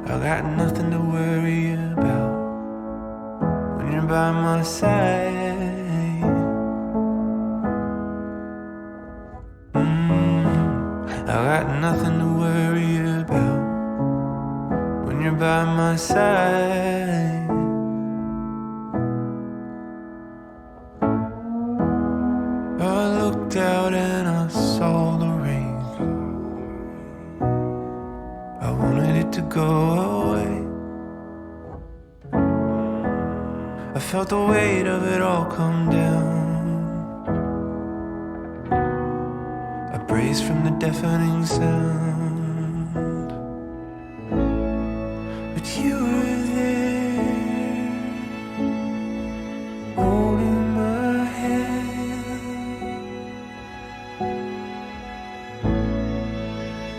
I got nothing to worry about when you're by my side. I got nothing to worry about when you're by my side. I looked out and I saw the rain. I wanted it to go away. I felt the weight of it all come down. I braced from the deafening sound. But you were there, holding my hand.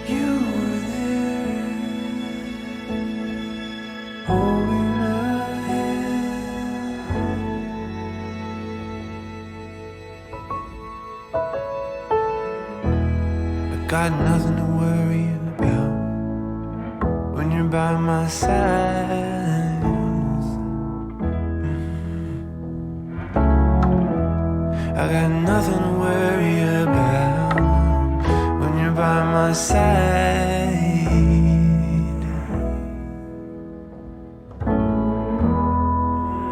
You were there, holding my hand. I got nothing to worry about when you're by my side. I got nothing to worry about when you're by my side.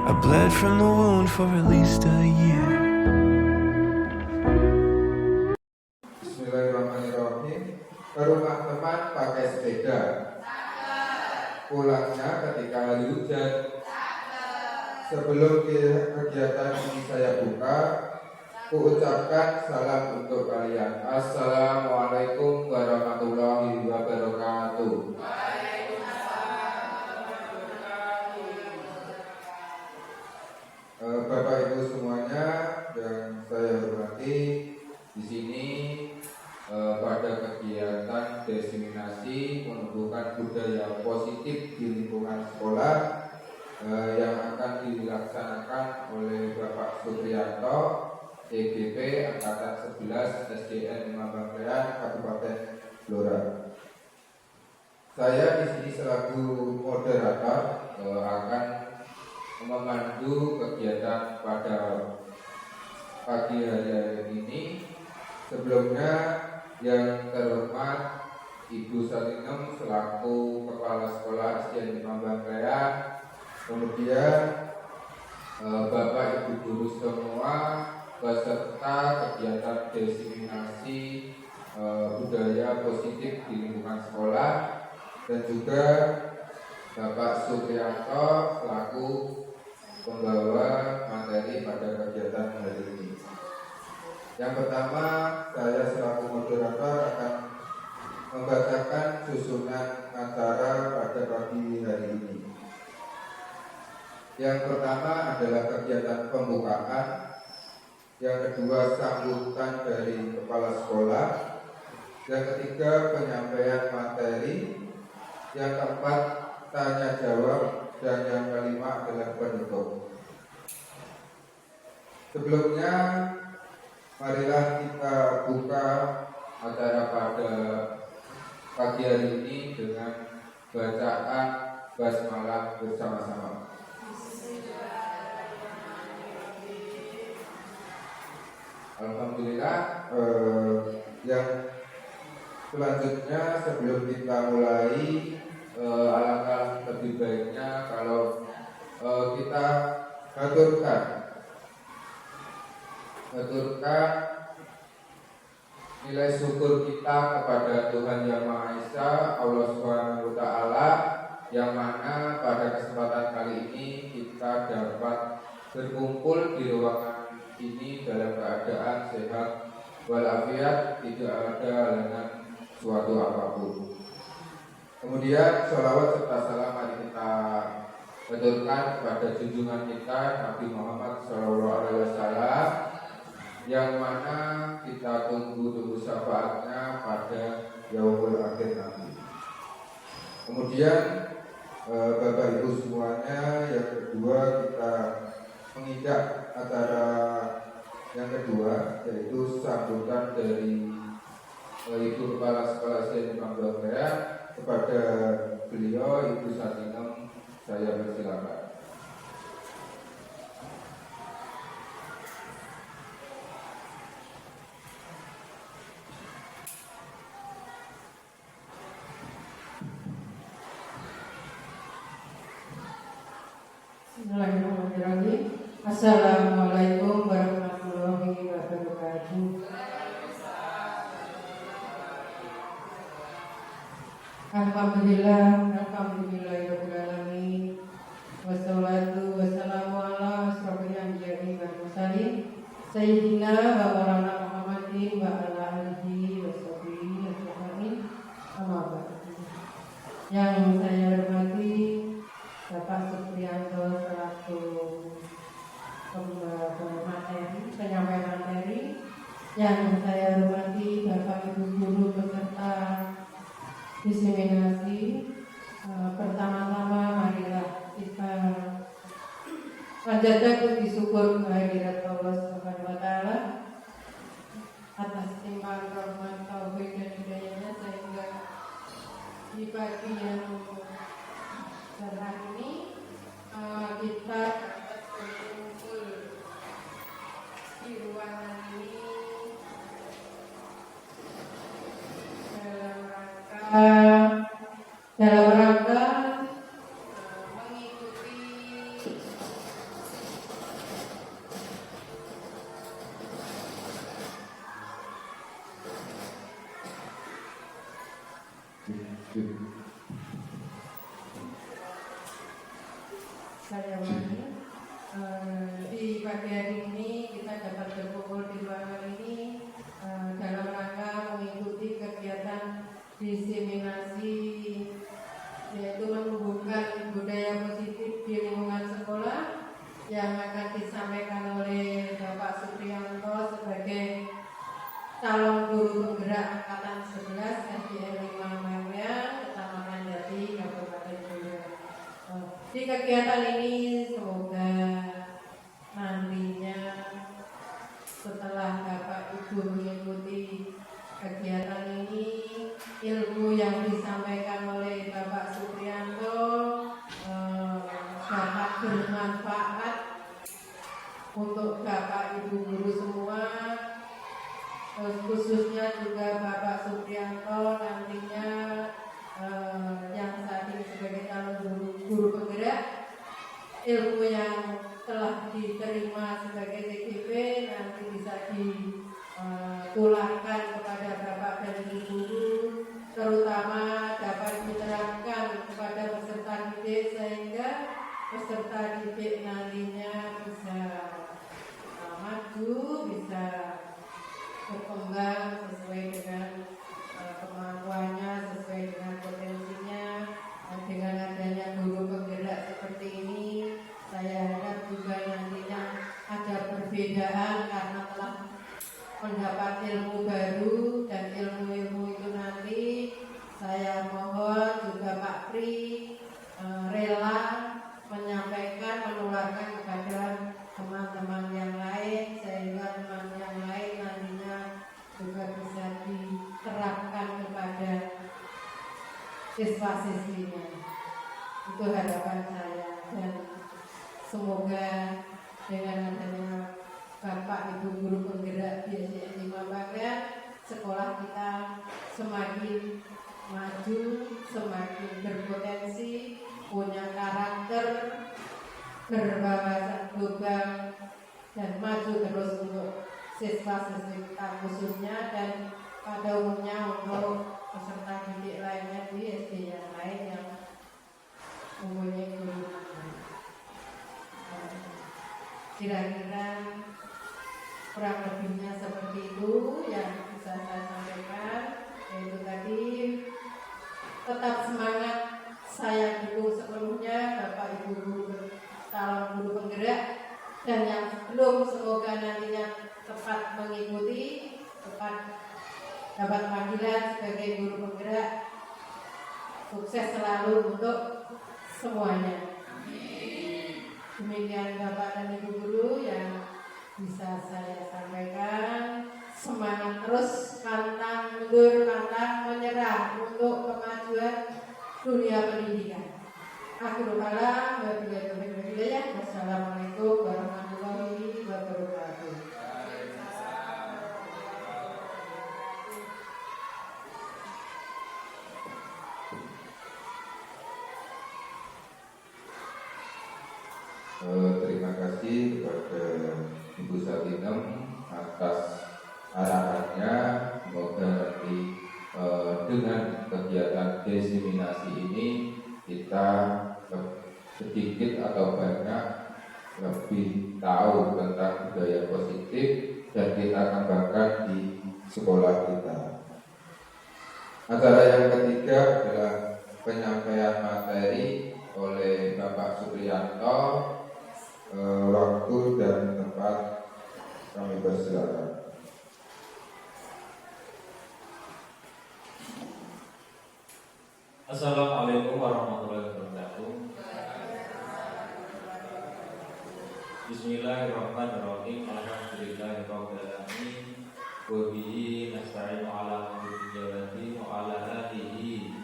I bled from the wound for at least a year. Bismillahirrahmanirrahim. Ke rumah teman pakai sepeda. Pulangnya ketika hari hujan. Sebelum kegiatan ini saya buka, kuucapkan salam untuk kalian. Assalamualaikum warahmatullahi wabarakatuh. Bapak Ibu semuanya yang saya hormati, di sini pada kegiatan diseminasi menumbuhkan budaya positif di lingkungan sekolah yang akan dilaksanakan oleh Bapak Supriyanto, EBP Angkatan 11 SDN 5 Bangkalan, Kabupaten Blora. Saya di sini selaku moderator akan memandu kegiatan pada pagi hari ini. Sebelumnya yang terhormat Ibu Salinem selaku Kepala Sekolah SDN 5 Bangkalan, kemudian Bapak Ibu guru semua beserta kegiatan diseminasi budaya positif di lingkungan sekolah, dan juga Bapak Supriyanto selaku pembawa materi pada kegiatan hari ini. Yang pertama, saya selaku moderator akan membacakan susunan acara pada pagi hari ini. Yang pertama adalah kegiatan pembukaan, yang kedua sambutan dari kepala sekolah, yang ketiga penyampaian materi, yang keempat tanya jawab, dan yang kelima adalah penutup. Sebelumnya, marilah kita buka acara pada pagi hari ini dengan bacaan basmalah bersama-sama. Alhamdulillah. Yang selanjutnya sebelum kita mulai, alangkah lebih baiknya kalau kita haturkan nilai syukur kita kepada Tuhan Yang Maha Esa, Allah Subhanahu wa Ta'ala, yang mana pada kesempatan kali ini kita dapat berkumpul di ruangan ini dalam keadaan sehat walafiat, tidak ada halangan suatu apapun. Kemudian sholawat serta salam mari kita haturkan kepada junjungan kita Nabi Muhammad SAW, yang mana kita tunggu syafaatnya pada yaumul akhir nanti. Kemudian Bapak Ibu semuanya, yang kedua kita menginjak acara yang kedua, yaitu sambutan dari Ibu Kepala Sekolah SDN 5 Bangkalan kepada beliau beliau, Ibu Satinem, saya persilakan. Bismillahirrahmanirrahim. Assalamualaikum warahmatullahi wabarakatuh. Alhamdulillahirrahmanirrahim. Wassalatu wassalamu ala asrofil anbiya'i wal mursalin Sayyidina wa maulana Muhammadin wa ala alihi wa sahbihi ajma'in. Amma ba'du. Yang saya hormati Bapak Supriyanto selaku penyampaian materi, yang saya hormati Bapak Ibu guru peserta diseminasi. Pertama-tama marilah kita panjatkan puji syukur kehadirat Allah Subhanahu wa taala atas timpahan rahmat taufik dan hidayahnya sehingga di pagi yang cerah ini kita dapat berkumpul di ruangan ini dalam rangka mengikuti saya ulangi, di pagi hari ini kita dapat berkumpul di ruangan ini dalam rangka mengikuti kegiatan diseminasi, yaitu menumbuhkan budaya positif di lingkungan sekolah yang akan disampaikan oleh Bapak Supriyanto sebagai calon guru penggerak angkatan 11 SDN 5 Mangga, Kecamatan Jati, Kabupaten Jember. Di kegiatan ini semoga nantinya setelah Bapak Ibu mengikuti kegiatan ini, ilmu yang disampaikan oleh Bapak Supriyanto dapat bermanfaat untuk Bapak Ibu guru semua, khususnya juga Bapak Supriyanto nantinya yang saat ini sebagai calon guru penggerak, ilmu yang telah diterima sebagai TGP nanti bisa ditularkan kepada Bapak dan Ibu guru, terutama dapat diterapkan kepada peserta didik sehingga peserta didik nantinya bisa maju, bisa berkembang sesuai dengan kemampuannya, sesuai dengan potensinya. Dengan adanya guru penggerak seperti ini, saya harap juga nantinya ada perbedaan karena telah mendapat ilmu baru, dan ilmu-ilmu itu nanti saya mohon juga Pak Pri rela menyampaikan, menularkan kepada teman-teman yang lain sehingga teman yang lain nantinya juga bisa diterapkan kepada siswa-siswinya. Itu harapan saya, dan semoga dengan adanya Bapak Ibu guru penggerak di SDN 5 Mangga, sekolah kita semakin maju, semakin berpotensi, punya karakter, berwawasan global, dan maju terus untuk siswa-siswi kita khususnya, dan pada umumnya untuk peserta didik lainnya di SD yang lain yang mempunyai guru. Kira-kira kurang lebihnya seperti itu yang bisa saya sampaikan, yaitu tadi tetap semangat, saya dukung sepenuhnya Bapak Ibu guru, calon guru penggerak, dan yang belum semoga nantinya tepat mengikuti, tepat dapat panggilan sebagai guru penggerak. Sukses selalu untuk semuanya. Demikian Bapak dan Ibu guru yang bisa saya sampaikan. Semangat terus, pantang mundur, pantang menyerah untuk kemajuan dunia pendidikan. Akhirul kalam, wassalamualaikum warahmatullahi wabarakatuh. Terima kasih kepada Ibu Satinem atas arahannya. Semoga nanti dengan kegiatan diseminasi ini kita sedikit atau banyak lebih tahu tentang budaya positif dan kita kembangkan di sekolah kita. Acara yang ketiga adalah penyampaian materi oleh Bapak Supriyanto. Waktu dan tempat kami persilakan. Assalamualaikum warahmatullahi wabarakatuh. Bismillahirrahmanirrahim. Alhamdulillahirabbil alamin. Wa bihi nasta'inu ala umuri dunya wa ala alihi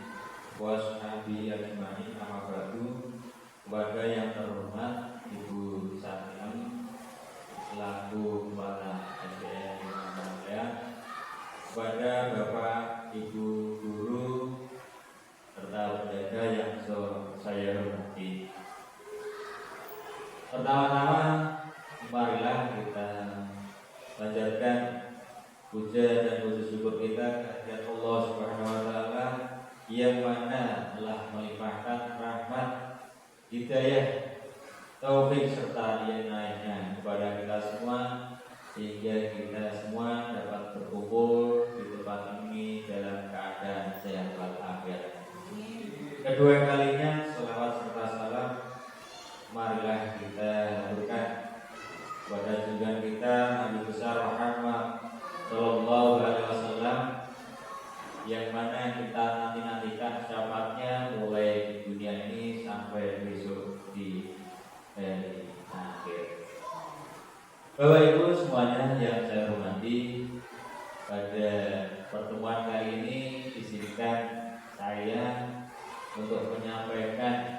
wa sahbihi ajma'in. Amma ba'du. Kepada yang terhormat Ibu Satinem selaku Kepala SDN Muhammadiyah, kepada Bapak Ibu guru serta penjaga yang saya hormati. Pertama-tama marilah kita panjatkan puja dan puji syukur kita kepada Allah Subhanahu wa taala yang mana telah melimpahkan rahmat, hidayah, taufik serta lain-lainnya kepada kita semua sehingga kita semua dapat berkumpul di tempat ini dalam keadaan sehat walafiat. Kedua kalinya selawat serta salam marilah kita haturkan kepada junjungan kita Nabi besar Muhammad Sallallahu Alaihi Wasallam yang mana kita nantikan syafaatnya mulai di dunia ini sampai besok di hari akhir. Bapak Ibu semuanya yang saya hormati, pada pertemuan kali ini izinkan saya untuk menyampaikan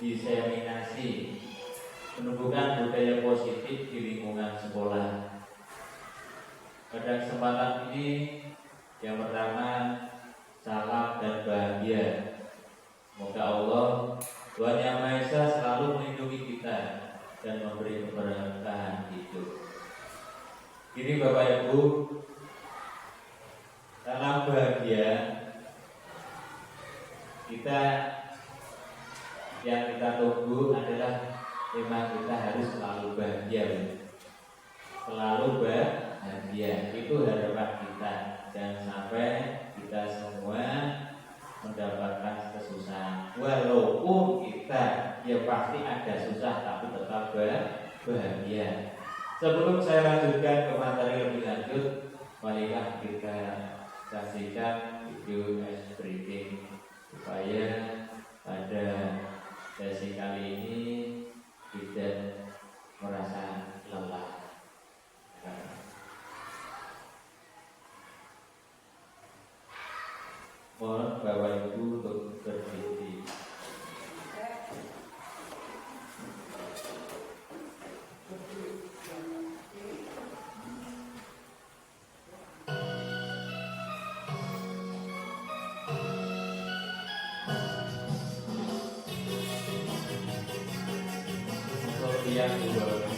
diseminasi penumbuhan budaya positif di lingkungan sekolah. Pada kesempatan ini, yang pertama, salam dan bahagia. Semoga Allah Tuhan Yang Maha Esa selalu melindungi kita dan memberi keberkahan hidup. Ini Bapak Ibu, salam bahagia. Kita yang kita tunggu adalah memang kita harus selalu bahagia, selalu bahagia. Itu harapan kita. Jangan sampai kita semua mendapatkan kesusahan. Walaupun kita ya pasti ada susah, tapi tetap bahagia. Sebelum saya lanjutkan ke materi lebih lanjut, marilah kita saksikan video ice breaking supaya pada sesi kali ini tidak merasa lelah. Mohon Bapak Ibu untuk berdiri. Yang kedua.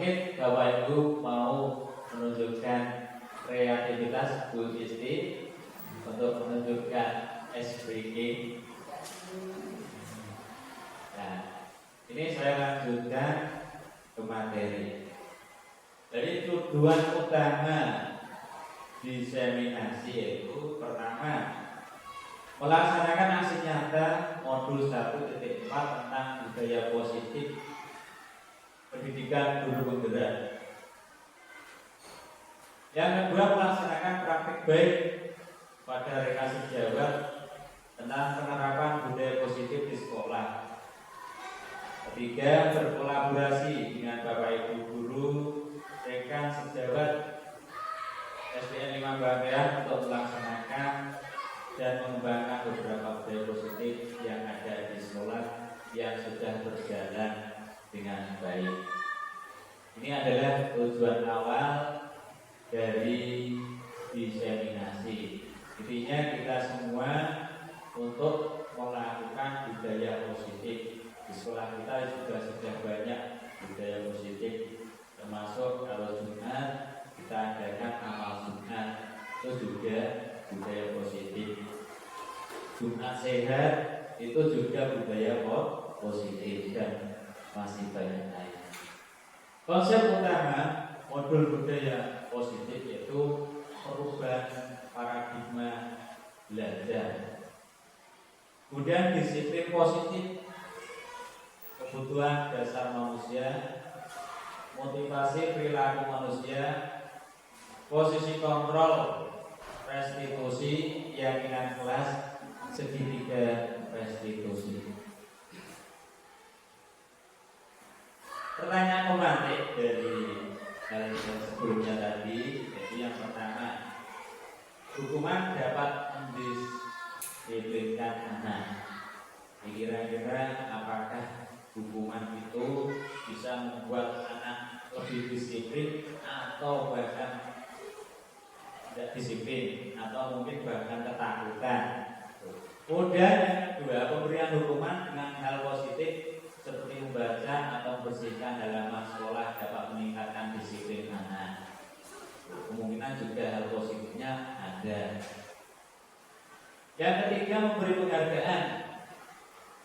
mungkin Bapak Ibu mau menunjukkan kreativitas Bu Isti untuk menunjukkan SBG. Nah, ini saya lanjutkan ke materi. Jadi tujuan utama diseminasi yaitu pertama, melaksanakan aksi nyata modul 1.4 tentang budaya positif pendidikan guru penggerak. Yang kedua, melaksanakan praktik baik pada reka sejawat tentang penerapan budaya positif di sekolah. Ketiga, berkolaborasi dengan Bapak Ibu guru, rekan sejawat SDN 5 Bangkean untuk melaksanakan dan mengembangkan beberapa budaya positif yang ada di sekolah yang sudah berjalan dengan baik. Ini adalah tujuan awal dari diseminasi. Intinya kita semua untuk melakukan budaya positif. Di sekolah kita juga sudah banyak budaya positif, termasuk kalau Jumat kita adakan amal Jumat, itu juga budaya positif. Jumat sehat itu juga budaya positif dan masih banyak lain. Konsep utama modul budaya positif yaitu perubahan paradigma belajar. Kemudian disiplin positif, kebutuhan dasar manusia, motivasi perilaku manusia, posisi kontrol, restitusi, keyakinan kelas, segitiga restitusi. Pertanyaan pemantik dari hal yang sebelumnya tadi, yaitu yang pertama, hukuman dapat mendisiplinkan anak. Kira-kira apakah hukuman itu bisa membuat anak lebih disiplin atau bahkan tidak disiplin atau mungkin bahkan ketakutan. Kemudian yang kedua, pemberian hukuman dengan hal positif seperti membaca atau membersihkan halaman sekolah dapat meningkatkan disiplin anak. Kemungkinan juga hal positifnya ada. Yang ketiga, memberi penghargaan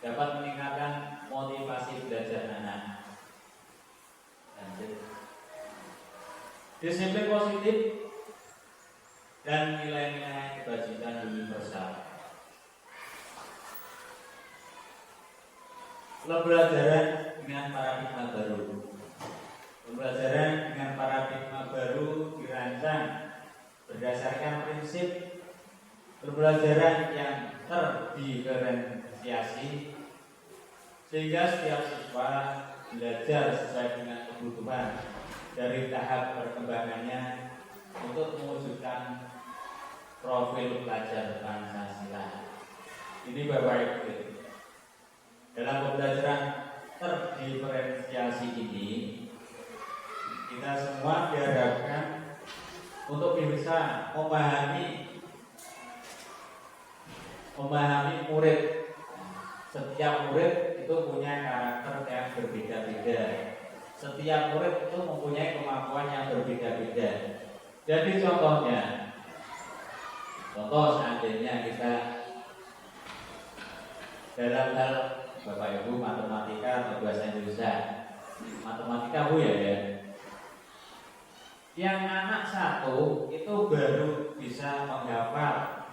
dapat meningkatkan motivasi belajar anak. Lanjut. Disiplin positif dan nilai-nilai kebajikan universal. Pembelajaran dengan paradigma baru. Pembelajaran dengan paradigma baru dirancang berdasarkan prinsip pembelajaran yang terdiferensiasi sehingga setiap siswa belajar sesuai dengan kebutuhan dari tahap perkembangannya untuk mewujudkan profil pelajar Pancasila. Ini Bapak Ibu. Dalam pembelajaran terdiferensiasi ini, kita semua diharapkan untuk bisa memahami murid. Setiap murid itu punya karakter yang berbeda-beda. Setiap murid itu mempunyai kemampuan yang berbeda-beda. Jadi contoh seandainya kita dalam hal Bapak Ibu matematika atau bahasa Indonesia, matematika Bu ya. Yang anak satu itu baru bisa menghafal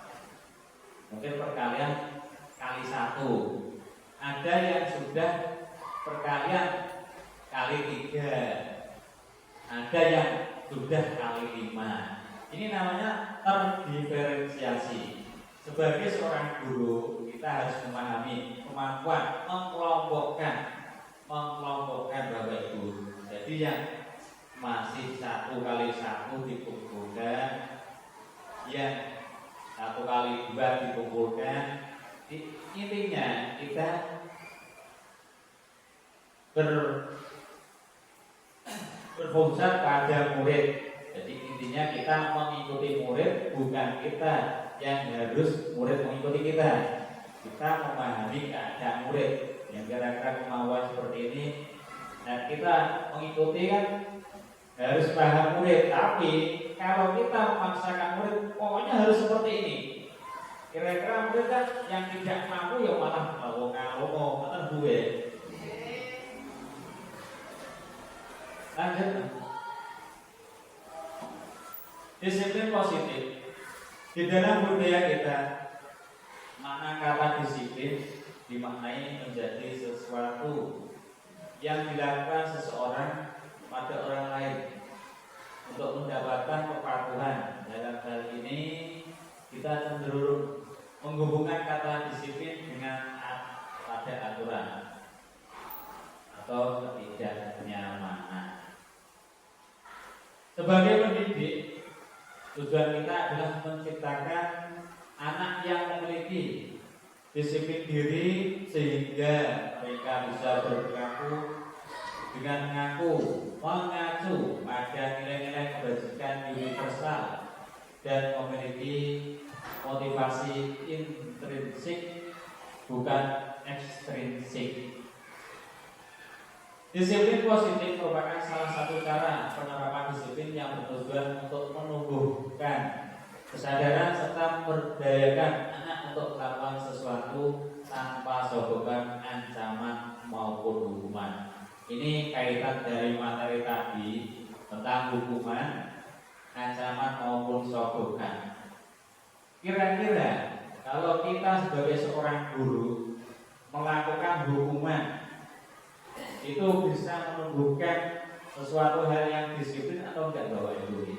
mungkin perkalian kali 1. Ada yang sudah perkalian kali 3. Ada yang sudah kali 5. Ini namanya terdiferensiasi. Sebagai seorang guru, kita harus memahami kemampuan mengelompokkan Bapak Ibu. Jadi yang masih 1 kali 1 dikumpulkan, yang 1 kali 2 dikumpulkan. Intinya kita berfokus pada murid. Jadi intinya kita mengikuti murid, bukan kita yang harus murid mengikuti kita. Kita memahami keadaan murid yang kira-kira kemauan seperti ini Nah, kita mengikuti kan harus paham murid, tapi kalau kita memaksakan murid, pokoknya harus seperti ini. Kira-kira murid kan yang tidak mampu ya malah ngomong kata gue. Lanjut. Disiplin positif. Di dalam budaya kita, makna kata disiplin dimaknai menjadi sesuatu yang dilakukan seseorang pada orang lain untuk mendapatkan kepatuhan. Dalam hal ini kita cenderung menghubungkan kata disiplin dengan pada aturan atau ketidaknyamanan. Sebagai pendidik, tujuan kita adalah menciptakan anak yang memiliki disiplin diri sehingga mereka bisa berperilaku dengan mengacu pada nilai-nilai kebajikan universal dan memiliki motivasi intrinsik bukan ekstrinsik. Disiplin positif merupakan salah satu cara penerapan disiplin yang bertujuan untuk menumbuhkan kesadaran serta memberdayakan anak untuk melakukan sesuatu tanpa sogokan, ancaman maupun hukuman. Ini kaitan dari materi tadi tentang hukuman, ancaman maupun sogokan. Kira-kira kalau kita sebagai seorang guru melakukan hukuman, itu bisa menumbuhkan sesuatu hal yang disiplin atau enggak Bapak Ibu?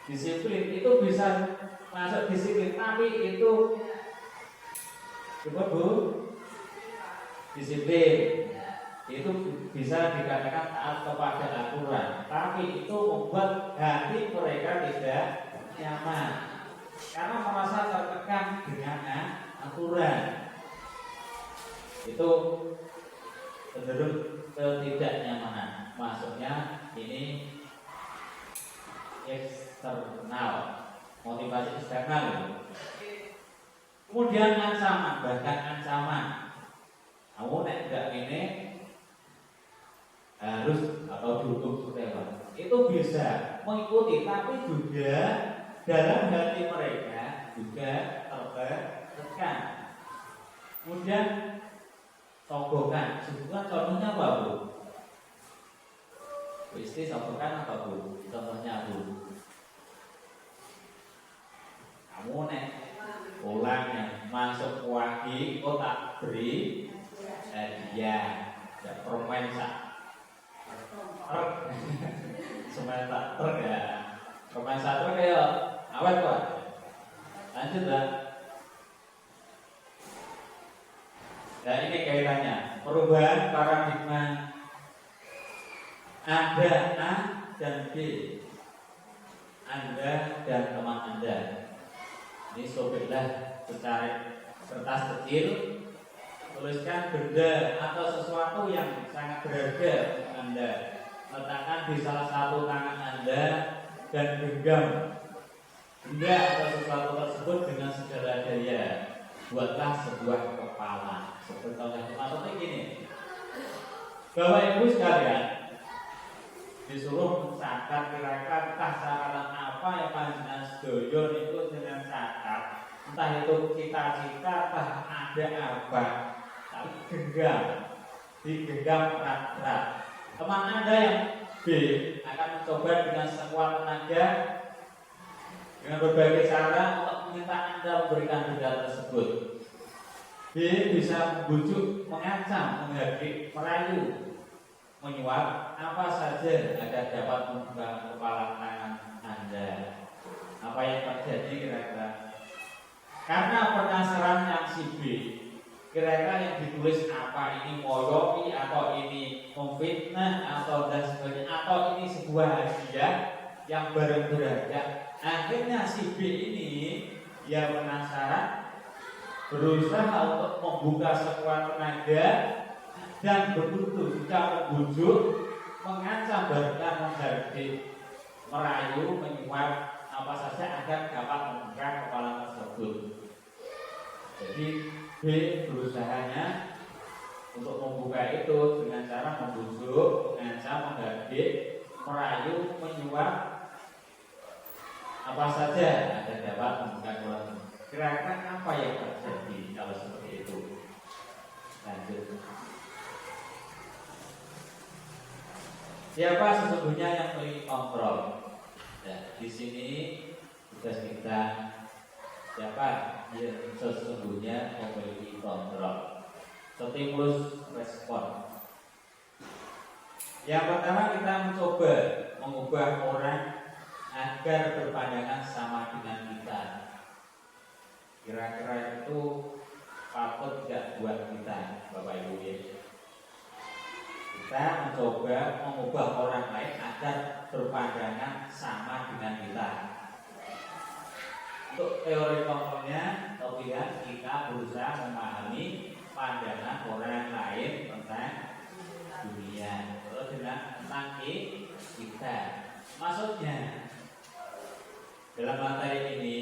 Disiplin itu bisa masuk disiplin, tapi itu coba Bu, disiplin itu bisa dikatakan taat kepada aturan, tapi itu membuat hati mereka tidak nyaman karena merasa tertekan dengan aturan. Itu cenderung ketidaknyamanan. Maksudnya ini eksternal, motivasi eksternal itu. Kemudian ancaman, bahkan ancaman. Kamu nek enggak ini harus atau dihukum setelan. Itu bisa mengikuti, tapi juga dalam hati mereka juga tertekan. Kemudian sogokan, sogokan contohnya apa Bu? Isti sogokan apa Bu? Contohnya Bu, kamu nek ulang masuk wagi, kok tak beri hadiah, ya permen sak truk, semen tak truk ya, permen sak truk ya, awet kok. Lanjut lah. Nah ini kaitannya perubahan paradigma Anda A dan B, Anda dan teman Anda. Ini sobeklah secara kertas kecil, tuliskan benda atau sesuatu yang sangat berharga untuk Anda, letakkan di salah satu tangan Anda dan genggam benda atau sesuatu tersebut dengan segala daya. Buatlah sebuah kepala. Sebetulnya maksudnya gini, Bapak Ibu sekalian disuruh mencatat kira-kira entah catatan apa yang panjenengan sedoyo itu dengan catat, entah itu cita-cita, entah ada apa, tapi digenggam erat-erat. Teman Anda yang B akan mencoba dengan sekuat tenaga dengan berbagai cara untuk meminta Anda memberikan benda tersebut. B bisa membujuk, mengancam, menghardik, merayu, menyuap apa saja agar dapat membuka kepala tangan Anda. Apa yang terjadi kira-kira? Karena penasaran yang si B, kira-kira yang ditulis apa, ini moyoki atau ini memfitnah atau dan sebagainya, atau ini sebuah hadiah yang barang berharga. Akhirnya si B ini dia penasaran, berusaha untuk membuka sekuat tenaga dan begitu juga membujuk, mengancam, bahkan menghardik, merayu, menyuap apa saja agar dapat membuka kepala tersebut. Jadi B berusahanya untuk membuka itu dengan cara membujuk, mengancam, menghardik, merayu, menyuap, apa saja agar dapat membuka mulut. Kira-kira apa yang terjadi kalau seperti itu? Lanjut. Siapa sesungguhnya yang memiliki kontrol? Nah, di sini tugas kita, siapa yang sesungguhnya memiliki kontrol? Stimulus respon. Yang pertama, kita mencoba mengubah orang agar berpandangan sama dengan kita. Kira-kira itu patut tidak buat kita, Bapak Ibu ya. Kita mencoba mengubah orang lain agar berpandangan sama dengan kita. Untuk teori kontrolnya, pilihan kita berusaha memahami pandangan orang lain tentang dunia, terus tentang kita. Maksudnya, dalam materi ini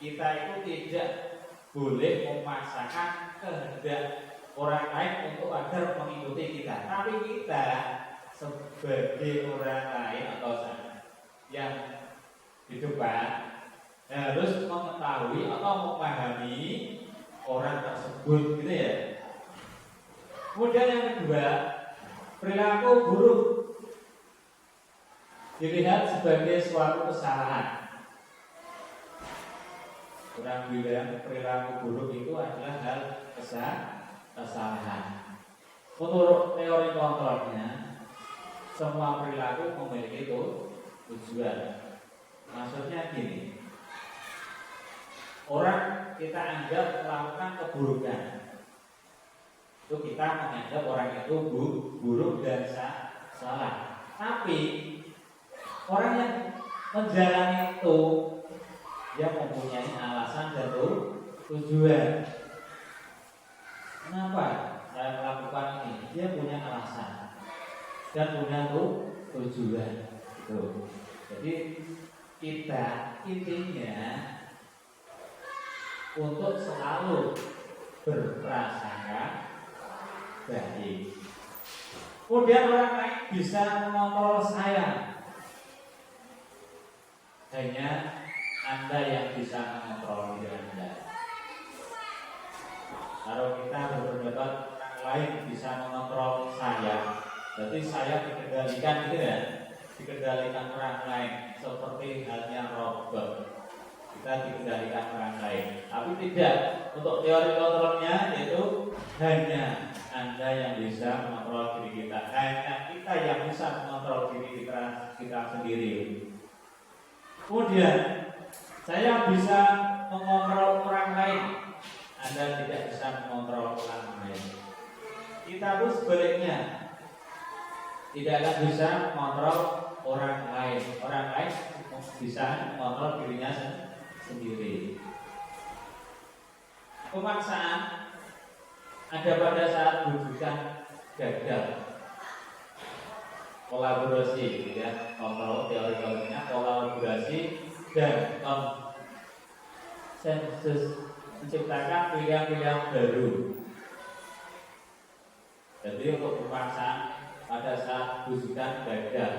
kita itu tidak boleh memaksakan kehendak orang lain untuk agar mengikuti kita, tapi kita sebagai orang lain atau yang di depan harus mengetahui atau memahami orang tersebut, gitu ya. Kemudian yang kedua, perilaku buruk dilihat sebagai suatu kesalahan. Orang bilang perilaku buruk itu adalah hal kesalahan. Menurut teori kontrolnya, semua perilaku memiliki tujuan. Maksudnya gini, orang kita anggap melakukan keburukan, itu kita menganggap orang itu buruk dan salah. Tapi orang yang menjalani itu, dia mempunyai alasan dan tujuan. Kenapa saya melakukan ini? Dia punya alasan dan punya tujuan. Jadi kita intinya untuk selalu berprasangka baik. Kemudian orang lain bisa mengontrol saya. Hanya Anda yang bisa mengontrol diri Anda. Kalau kita berpendapat orang lain bisa mengontrol saya, berarti saya dikendalikan, gitu ya, dikendalikan orang lain seperti halnya robot. Kita dikendalikan orang lain, tapi tidak. Untuk teori kontrolnya yaitu hanya Anda yang bisa mengontrol diri kita, hanya kita yang bisa mengontrol diri kita sendiri. Kemudian saya bisa mengontrol orang lain, Anda tidak bisa mengontrol orang lain. Kita pun sebaliknya tidak akan bisa mengontrol orang lain. Orang lain bisa mengontrol dirinya sendiri. Pemaksaan ada pada saat wujudan gagal. Kolaborasi, ya, kontrol teori-teorinya kolaborasi dan konsensus menciptakan pilihan-pilihan baru. Jadi untuk pemaksaan pada saat wujudan gagal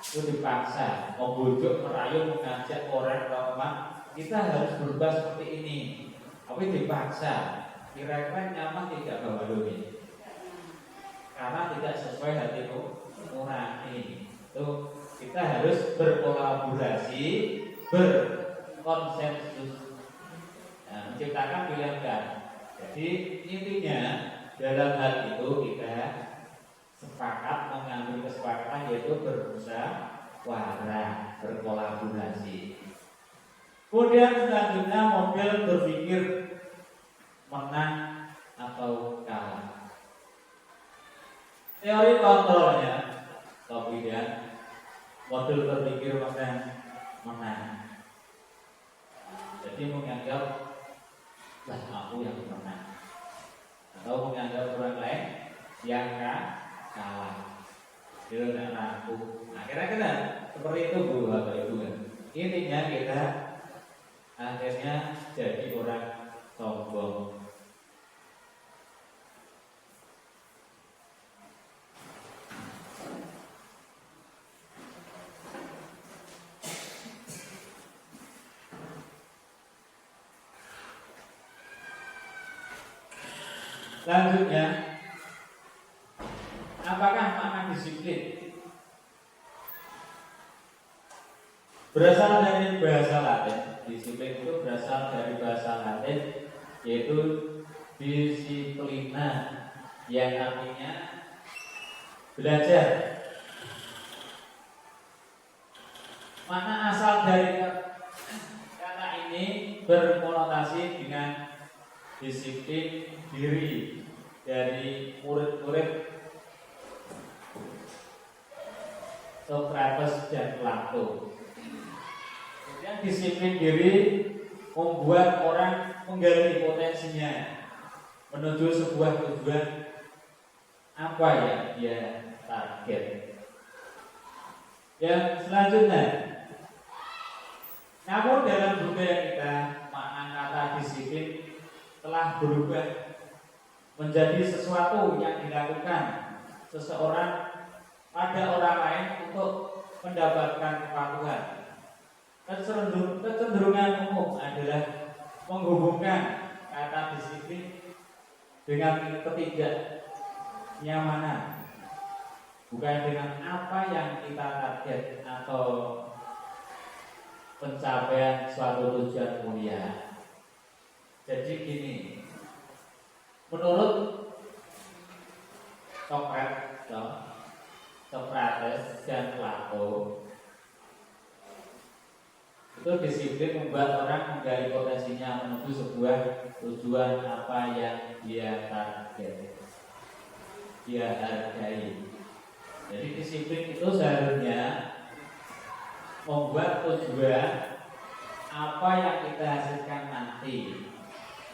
itu dipaksa, membujuk, merayu, mengajak orang teman kita harus berubah seperti ini. Tapi dipaksa, kira-kira nyaman tidak Bapak Doni? Karena tidak sesuai hati nurani. Itu kita harus berkolaborasi, berkonsensus, menciptakan pilihan baru. Jadi intinya dalam hal itu kita sepakat mengambil kesepakatan yaitu bermusyawarah, berkolaborasi. Kemudian selanjutnya model berpikir menang atau kalah. Teori kontrolnya, kemudian model berpikir menang. Jadi menganggap lah aku yang menang, atau menganggap orang lain yang kalah. Dia tidak ragu. Nah, kira-kira seperti itu Bu, Bapak Ibu. Intinya kita akhirnya jadi orang sombong. Selanjutnya, apakah makna disiplin? Berasal dari bahasa Latin. Disiplin itu berasal dari bahasa Latin, yaitu disiplina, yang artinya belajar. Makna asal dari kata ini berkonotasi dengan disiplin diri dari murid-murid Socrates dan Plato. Kemudian disiplin diri membuat orang menggali potensinya menuju sebuah tujuan apa yang dia target. Yang selanjutnya, namun dalam budaya kita, makna kata disiplin telah berubah menjadi sesuatu yang dilakukan seseorang pada orang lain untuk mendapatkan kepatuhan. Kecenderungan umum adalah menghubungkan kata disiplin dengan ketidaknyamanan, bukan dengan apa yang kita target atau pencapaian suatu tujuan mulia. Jadi gini, menurut Socrates dan Plato, itu disiplin membuat orang menggali potensinya menuju sebuah tujuan apa yang dia target, dia hargai. Jadi disiplin itu seharusnya membuat tujuan apa yang kita hasilkan nanti,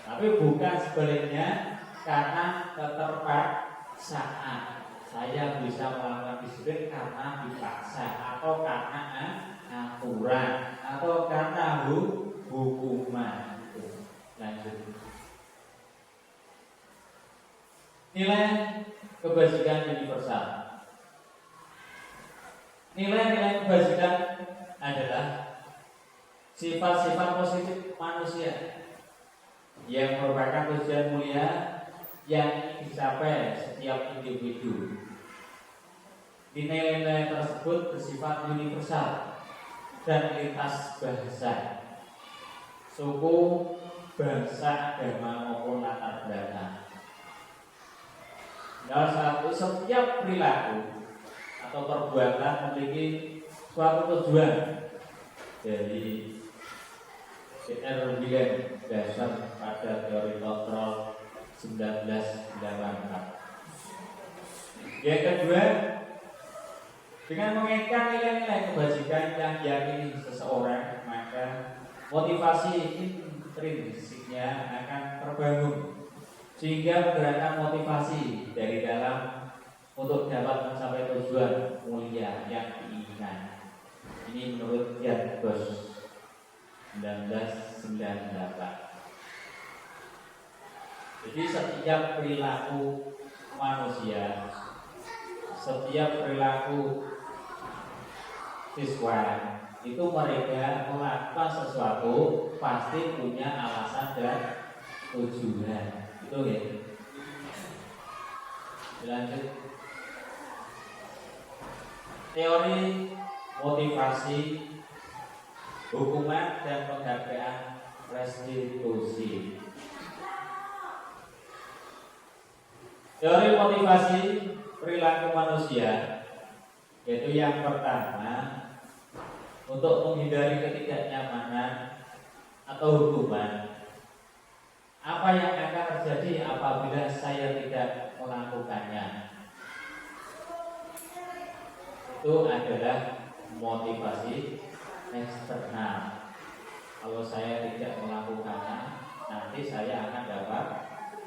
tapi bukan sebaliknya karena keterpaksaan. Saya bisa melakukan disiplin karena dipaksa, atau karena aturan, atau karena hukuman. Lanjut. Nilai kebajikan universal. Nilai-nilai kebajikan adalah sifat-sifat positif manusia yang merupakan tujuan mulia yang dicapai setiap individu. Nilai-nilai tersebut bersifat universal dan lintas bahasa, suku, bangsa, agama maupun latar belakang. Nomor satu, setiap perilaku atau perbuatan memiliki suatu tujuan. Dari C.R. William dasar pada teori kontrol 1984. Yang kedua, dengan mengaitkan nilai-nilai kebajikan yang diyakini seseorang, maka motivasi intrinsiknya akan terbangun, sehingga menggerakkan motivasi dari dalam untuk dapat mencapai tujuan mulia yang diinginkan. Ini menurut Jan Bos 1998. Jadi setiap perilaku manusia, setiap perilaku siswa itu mereka melakukan sesuatu pasti punya alasan dan tujuan. Itu ya. Lanjut. Teori motivasi, hukuman dan penghargaan restitusi. Teori motivasi perilaku manusia, yaitu yang pertama, untuk menghindari ketidaknyamanan atau hukuman. Apa yang akan terjadi apabila saya tidak melakukannya? Itu adalah motivasi eksternal. Kalau saya tidak melakukannya, nanti saya akan dapat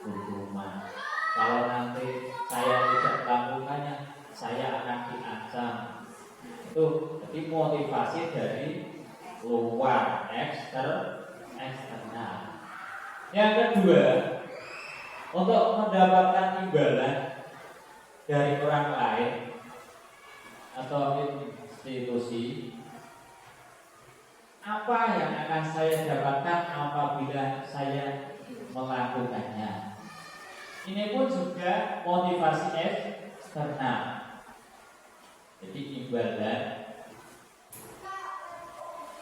hukuman. Kalau nanti saya tidak melakukannya, saya akan diancam. Itu jadi motivasi dari luar, eksternal. Yang kedua, untuk mendapatkan imbalan dari orang lain atau institusi, apa yang akan saya dapatkan apabila saya melakukannya? Ini pun juga motivasi eksternal. Jadi imbalan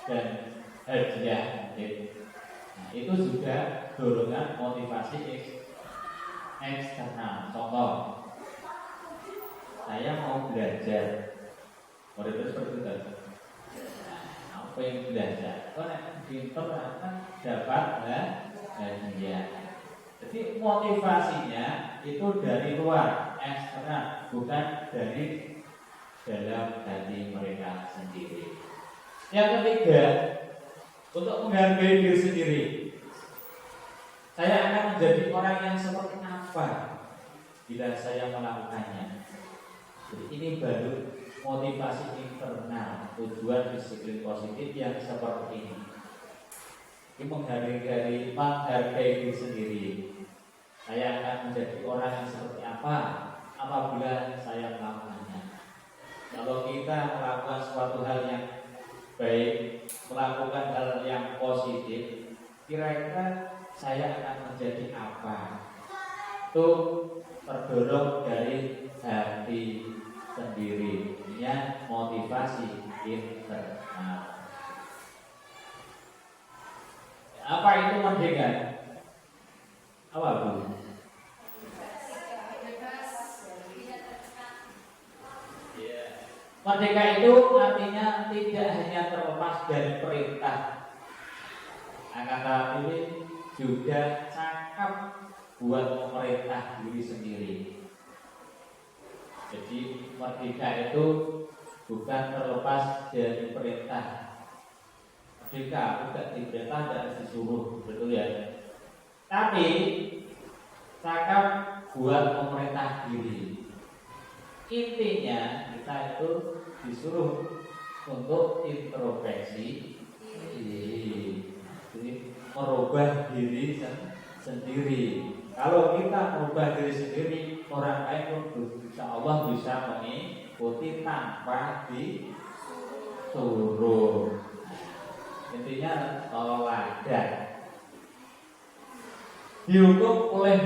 dan hadiah mungkin. Nah, itu juga dorongan motivasi eksternal. Contoh, saya mau belajar, murid seperti itu. Nah, apa yang belajar? Kalau pinter akan dapat hadiah. Jadi motivasinya itu dari luar, eksternal, bukan dari dalam hati mereka sendiri. Yang ketiga, untuk menghargai diri sendiri. Saya akan menjadi orang yang seperti apa bila saya melakukannya. Jadi ini baru motivasi internal, tujuan disiplin positif yang seperti ini. Ini menghargai diri sendiri. Saya akan menjadi orang yang seperti apa apabila saya melakukannya. Kalau kita melakukan suatu hal yang baik, melakukan hal yang positif, kira-kira saya akan menjadi apa? Itu terdorong dari hati sendiri. Ini motivasi internal. Apa itu merdeka? Apa Bu? Merdeka itu artinya tidak hanya terlepas dari perintah, akan tetapi juga cakap buat memerintah diri sendiri. Jadi merdeka itu bukan terlepas dari perintah. Merdeka bukan diperintah dan disuruh, betul ya. Tapi cakap buat memerintah diri. Intinya kita itu disuruh untuk introspeksi diri, jadi merubah diri sendiri. Kalau kita merubah diri sendiri, orang lain pun insya Allah bisa mengikuti tanpa disuruh. Intinya teladan. Dihukum oleh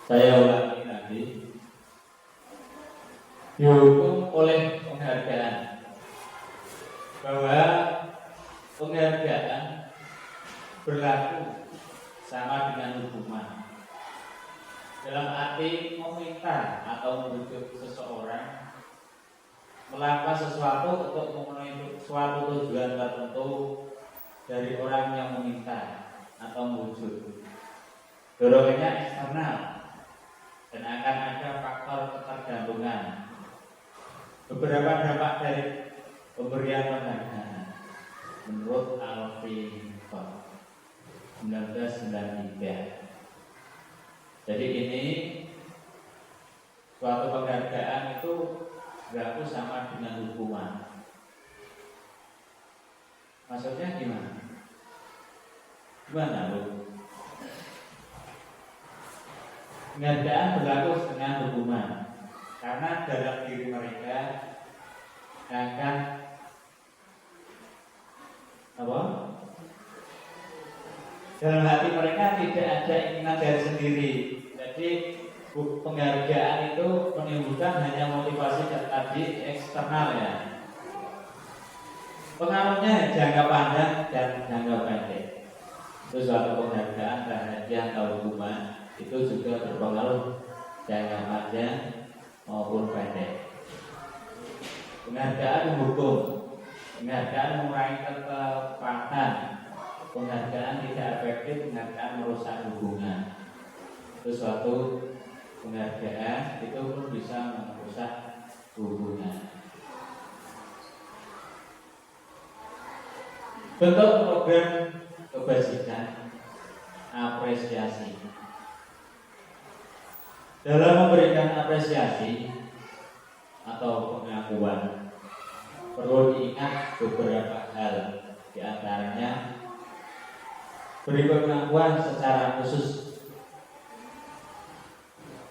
saya ulangi lagi, dihukum oleh penghargaan, bahwa penghargaan berlaku sama dengan hukuman. Dalam arti meminta atau membujuk seseorang melakukan sesuatu untuk memenuhi suatu tujuan tertentu dari orang yang meminta atau membujuk. Dorongannya eksternal dan akan ada faktor ketergantungan. Beberapa dampak dari pemberian penghargaan menurut Alvin 1993. Jadi ini suatu penghargaan itu berlaku sama dengan hukuman. Maksudnya gimana? Gimana Bu? Penghargaan berlaku dengan hukuman karena dalam diri mereka akan apa? Dalam hati mereka tidak ada keinginan dari sendiri. Jadi penghargaan itu menimbulkan hanya motivasi tadi eksternal ya. Pengaruhnya jangka panjang dan jangka pendek. Itu suatu penghargaan dan hadiah atau hukuman itu juga berpengaruh jangka panjang maupun pendek. Penghargaan hukum, penghargaan mengurangi kekepahan, penghargaan tidak efektif, penghargaan merusak hubungan. Itu suatu penghargaan itu pun bisa merusak hubungan. Bentuk program kebajikan, apresiasi. Dalam memberikan apresiasi atau pengakuan, perlu diingat beberapa hal. Di antaranya, beri pengakuan secara khusus.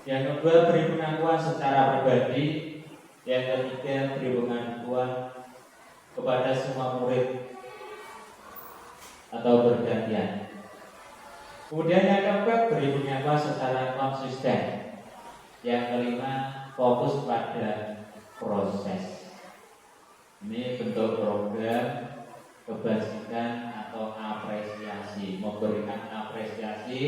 Yang kedua, beri pengakuan secara pribadi. Yang ketiga, beri pengakuan kepada semua murid atau bergantian. Kemudian yang keempat, beri pengakuan secara konsisten. Yang kelima, fokus pada proses. Ini bentuk program kebajikan atau apresiasi. Memberikan apresiasi,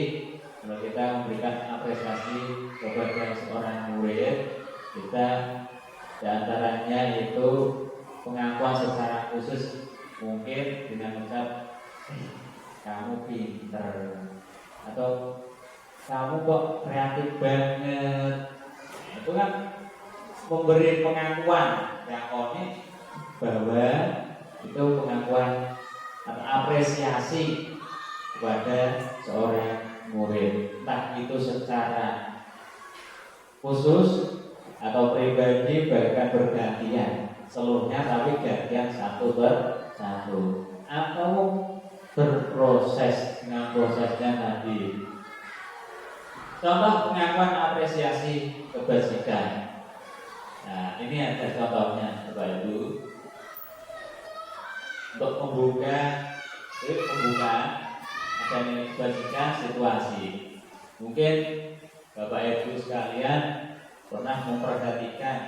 kalau kita memberikan apresiasi kepada seorang murid, kita diantaranya itu pengakuan secara khusus, mungkin dengan ucap kamu pinter, atau kamu kok kreatif banget. Itu kan memberi pengakuan yakoni bahwa itu pengakuan atau apresiasi kepada seorang murid, entah itu secara khusus atau pribadi, bahkan bergantian seluruhnya, tapi gantian satu persatu, atau berproses dengan prosesnya tadi. Contoh pengakuan apresiasi kebajikan. Nah, ini ada contohnya, Bapak Ibu. Untuk pembukaan ada nilai kebajikan situasi. Mungkin Bapak Ibu sekalian pernah memperhatikan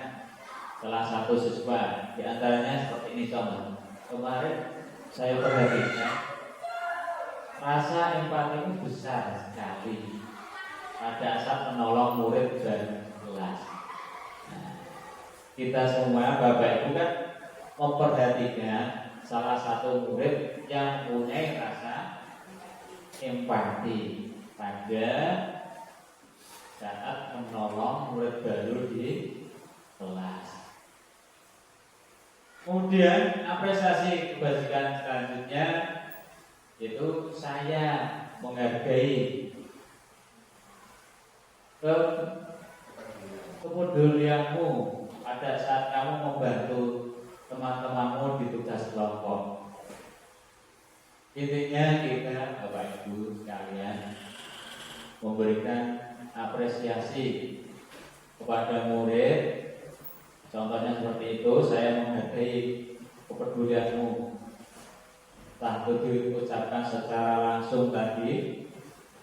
salah satu siswa, di antaranya seperti ini contoh. Kemarin saya perhatikan rasa empati besar sekali pada saat menolong murid dan kelas. Kita semua Bapak Ibu kan memperhatikan salah satu murid yang punya rasa empati pada saat menolong murid baru di kelas. Kemudian apresiasi kebajikan selanjutnya itu saya menghargai kepedulianmu pada saat kamu membantu teman-temanmu di tugas kelompok. Intinya kita Bapak Ibu sekalian memberikan apresiasi kepada murid. Contohnya seperti itu, saya menghargai kepedulianmu, entah itu diucapkan secara langsung tadi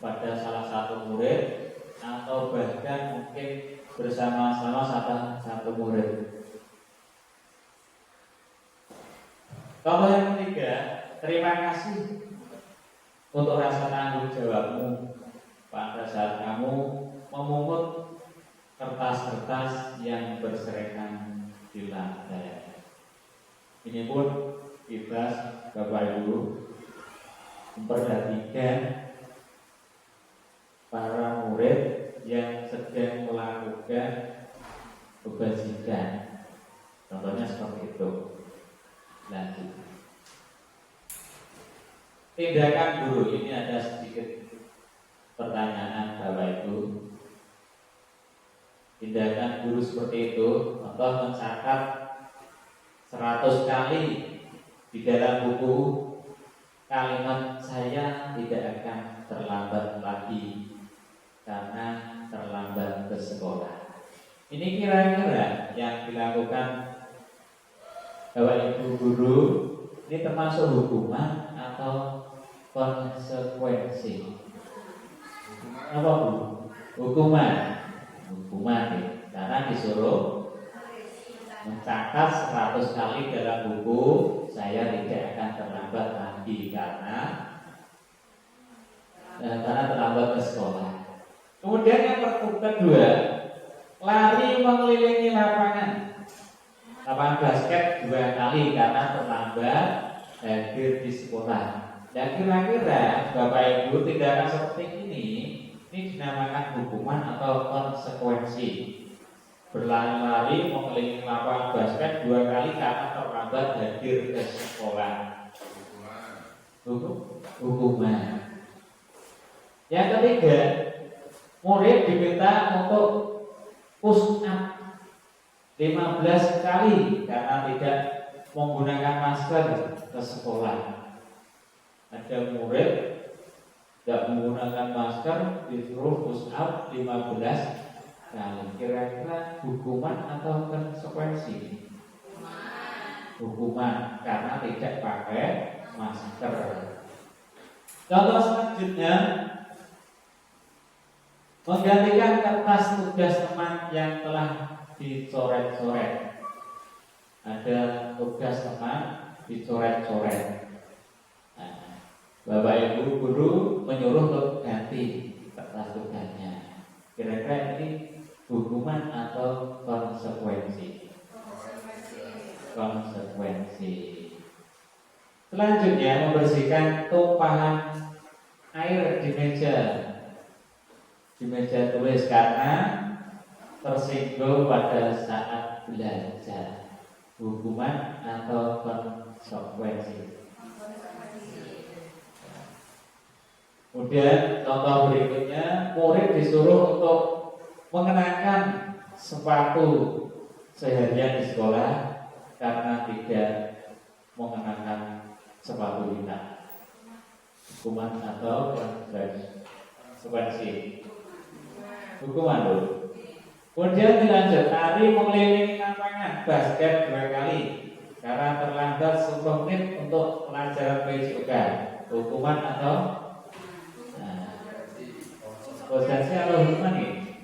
pada salah satu murid, atau bahkan mungkin bersama-sama satu murid. Contoh yang ketiga, terima kasih untuk rasa tanggung jawabmu pada saat kamu memungut kertas-kertas yang berserakan di lantai. Ini pun kita Bapak Ibu memperhatikan para murid yang sedang melakukan kebajikan. Contohnya seperti itu. Lanjut. Tindakan guru, ini ada sedikit pertanyaan Bapak Ibu. Tindakan guru seperti itu, contoh mencatat 100 kali di dalam buku kalimat saya tidak akan terlambat lagi karena terlambat ke sekolah. Ini kira-kira yang dilakukan Bapak Ibu guru ini termasuk hukuman atau konsekuensi? Apa Bu? Hukuman ya. Karena disuruh mencatat 100 kali dalam buku saya tidak akan terlambat lagi karena terlambat ke sekolah. Kemudian yang kedua, lari mengelilingi lapangan basket 2 kali karena terlambat hadir di sekolah. Dan kira-kira Bapak Ibu tindakan seperti ini dinamakan hukuman atau konsekuensi. Berlari-lari mengelilingi lapangan basket 2 kali karena terlambat hadir ke sekolah. Hukuman. Yang ketiga, murid diminta untuk push up 15 kali karena tidak menggunakan masker ke sekolah. Ada murid tidak menggunakan masker disuruh push up 15 kali. Kira-kira hukuman atau konsekuensi? Hukuman karena tidak pakai masker. Contoh selanjutnya, menggantikan kertas tugas teman yang telah dicoret-coret. Ada tugas teman dicoret-coret. Nah, Bapak Ibu guru menyuruh untuk ganti kertas tugasnya. Kira-kira ini hukuman atau konsekuensi? Konsekuensi. Selanjutnya, membersihkan tumpahan air di meja tulis karena tersinggung pada saat belajar. Hukuman atau konsekuensi? Kemudian contoh berikutnya, murid disuruh untuk mengenakan sepatu seharian di sekolah karena tidak mengenakan sepatu hitam. Hukuman atau konsekuensi? Hukuman dulu. Kemudian dilanjut, lari mengelilingi lapangan basket 2 kali karena terlambat 10 menit untuk pelajaran PJOK. Hukuman atau konsekuensi atau hukuman ini?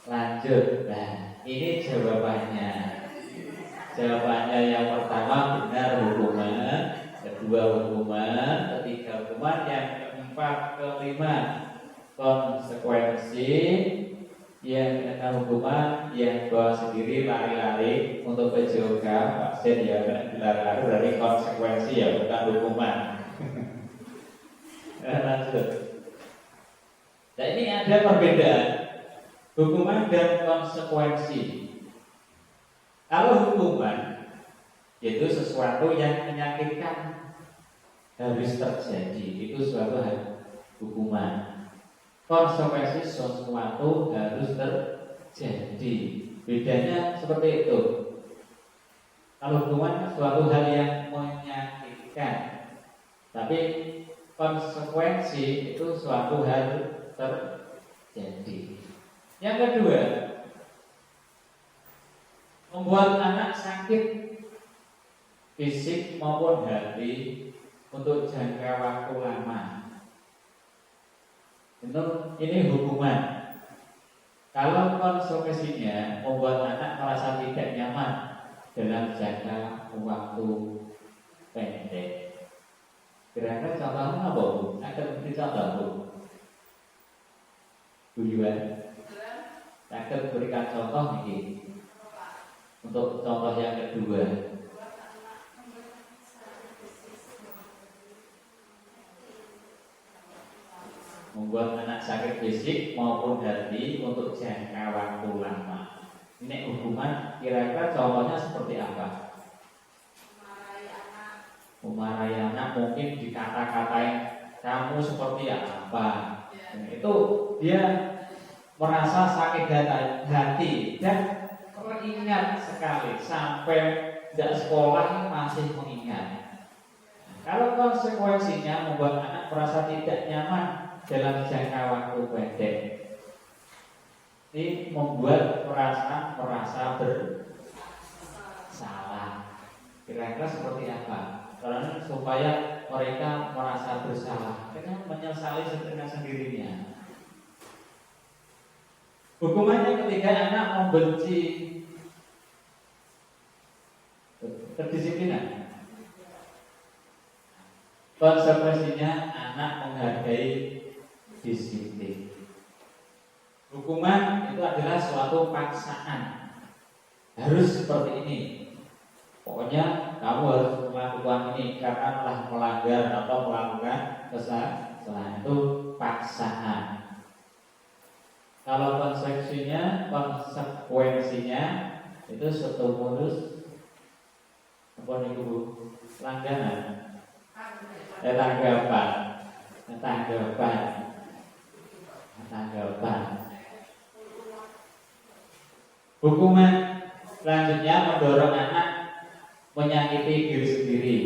Lanjut. Nah, ini jawabannya. Jawabannya yang pertama benar, hukuman. Kedua hukuman. Ketiga hukuman. Yang keempat, kelima konsekuensi. Yang keenam hukuman. Yang bawah sendiri lari-lari untuk PJOK. Vaksin ya, lari-lari dari konsekuensi ya, bukan hukuman. Lanjut. Nah, ini ada perbedaan hukuman dan konsekuensi. Kalau hukuman itu sesuatu yang menyakitkan harus terjadi, itu suatu hukuman. Konsekuensi sesuatu harus terjadi. Bedanya seperti itu. Kalau hukuman suatu hal yang menyakitkan, tapi konsekuensi itu suatu hal terjadi. Yang kedua, membuat anak sakit fisik maupun hati untuk jangka waktu lama. Ini hukuman. Kalau konsekuensinya membuat anak merasa tidak nyaman dalam jangka waktu pendek. Kira-kira contohnya apa, Bu? Akan dicontoh, Bu. Bu Yuan, saya akan berikan contoh ini. Untuk contoh yang kedua, membuat anak sakit fisik maupun hati untuk jangka waktu lama. Ini hukuman, kira-kira contohnya seperti apa? Memarahi anak mungkin dikata-katain kamu seperti apa. Itu dia merasa sakit hati dan teringat sekali sampai tidak sekolah masih mengingat. Kalau konsekuensinya membuat anak merasa tidak nyaman dalam jangka waktu pendek, ini membuat merasa bersalah. Kira-kira seperti apa? Karena supaya mereka merasa bersalah dengan menyesali dengan sendirinya. Hukumannya ketika anak membenci kedisiplinan. Konsekuensinya anak menghargai disiplin. Hukuman itu adalah suatu paksaan. Harus seperti ini. Pokoknya kamu harus melakukan ini karena telah melanggar atau melakukan kesalahan. Itu paksaan. Kalau konsekuensinya itu stimulus apa nih Bu? Langganan. Tanggapan. Hukuman selanjutnya mendorong anak menyakiti diri sendiri.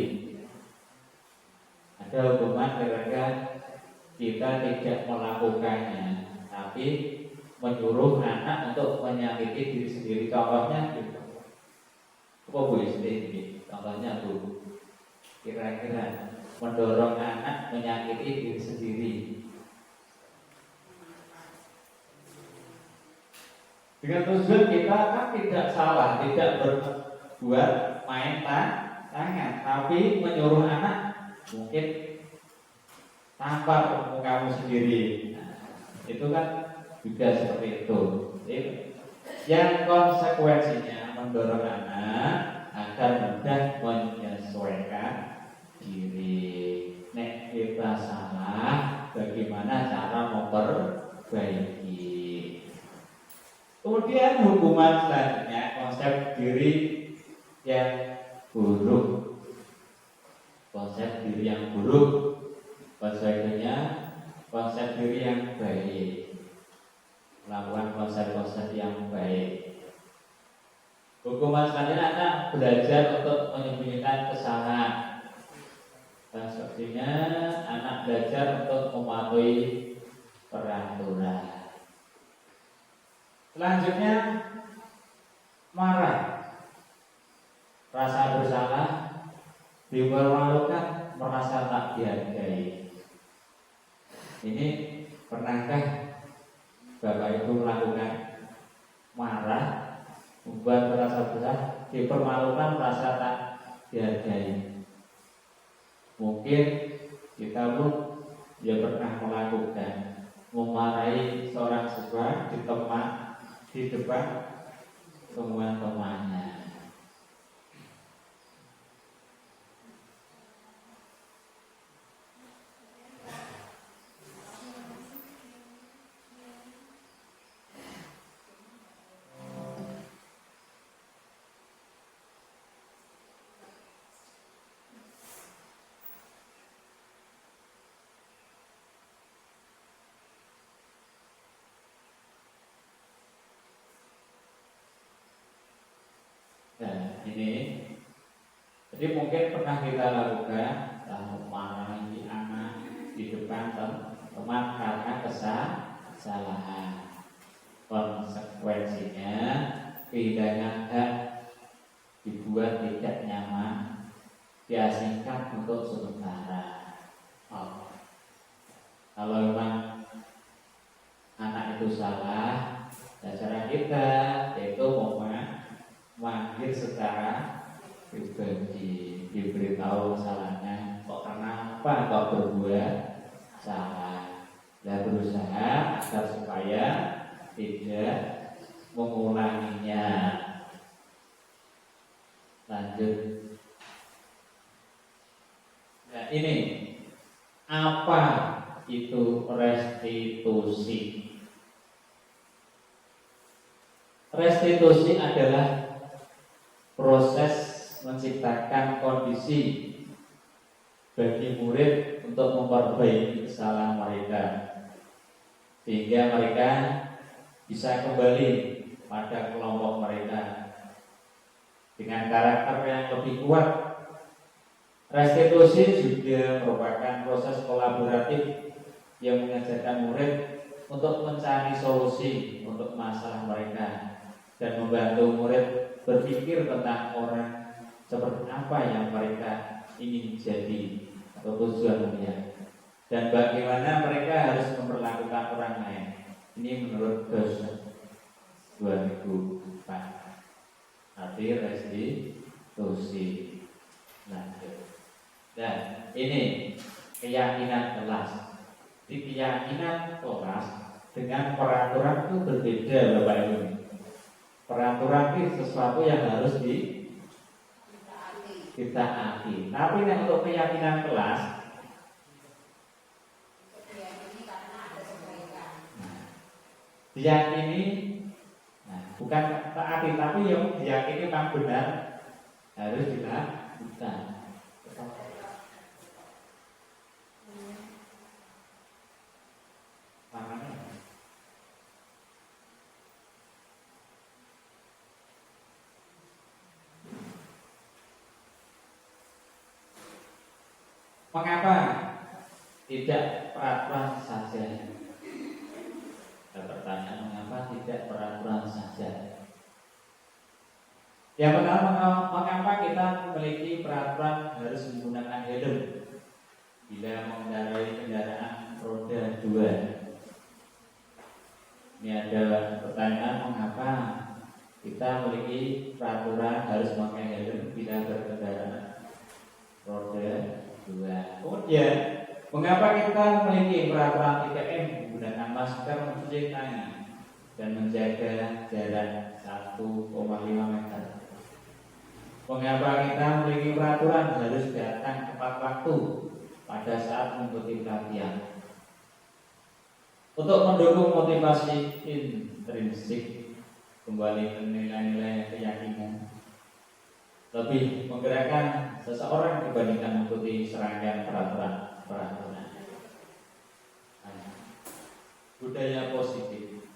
Ada hukuman ketika kita tidak melakukannya, tapi menyuruh anak untuk menyakiti diri sendiri. Contohnya gitu. Apa Bu Isti? Contohnya Bu, kira-kira mendorong anak menyakiti diri sendiri. Dengan tujuan kita kan tidak salah, tidak berbuat main tangan, tapi menyuruh anak mungkin tampar kamu sendiri. Nah, itu kan juga seperti itu. Yang konsekuensinya mendorong anak agar mudah menyesuaikan diri. Nek kita salah, bagaimana cara memperbaiki? Kemudian hukuman selanjutnya konsep diri yang buruk. Konsep diri yang buruk, konsekuensinya konsep diri yang baik. Melakukan konsep-konsep yang baik. Hukuman selanjutnya akan belajar untuk menyembunyikan kesalahan. Konsepnya anak belajar untuk mematuhi peraturan. Selanjutnya marah, rasa bersalah, dipermalukan, merasa tak dihargai. Ini pernahkah Bapak Ibu melakukan marah, membuat merasa bersalah, dipermalukan, merasa tak dihargai? Mungkin kita pun pernah melakukan, memarahi seorang siswa di depan teman-temannya. Nah, ini jadi mungkin pernah kita lakukan memarahi anak di depan teman karena kesalahan. Konsekuensinya pidana hak dibuat tidak nyaman, diasingkan untuk sementara. Kalau memang anak itu salah, cara kita yaitu memanggil secara pribadi, diberitahu kesalahannya, kok kenapa kau berbuat salah, dan berusaha agar supaya tidak mengulanginya. Lanjut. Nah, ini apa itu restitusi? Restitusi adalah proses menciptakan kondisi bagi murid untuk memperbaiki kesalahan mereka, sehingga mereka bisa kembali pada kelompok mereka dengan karakter yang lebih kuat. Restitusi juga merupakan proses kolaboratif yang mengajarkan murid untuk mencari solusi untuk masalah mereka dan membantu murid berpikir tentang orang seperti apa yang mereka ingin jadi atau tujuannya, dan bagaimana mereka harus memperlakukan orang lain. Ini menurut dosen 2004. Arti restitusi. Dan ini keyakinan kelas. Di keyakinan kelas dengan peraturan itu berbeda, Bapak Ibu. Peraturan itu sesuatu yang harus ditaati. Tapi yang untuk keyakinan kelas, diyakini, bukan taati, tapi yang diyakini memang benar harus dilakukan. Mengapa tidak peraturan saja? Ada pertanyaan, mengapa tidak peraturan saja? Yang pertama, mengapa kita memiliki peraturan harus menggunakan helm bila mengendarai kendaraan roda 2? Ini ada pertanyaan, mengapa kita memiliki peraturan harus memakai helm bila berkendaraan roda 2? Kemudian, mengapa kita memiliki peraturan 3M menggunakan masker, mencuci tangan, dan menjaga jarak 1,5 meter? Mengapa kita memiliki peraturan harus datang tepat waktu pada saat mengikuti pelatihan? Untuk mendukung motivasi intrinsik, kembali ke nilai-nilai keyakinan, lebih menggerakkan seseorang dibandingkan mengikuti serangkaian peraturan. Budaya positif,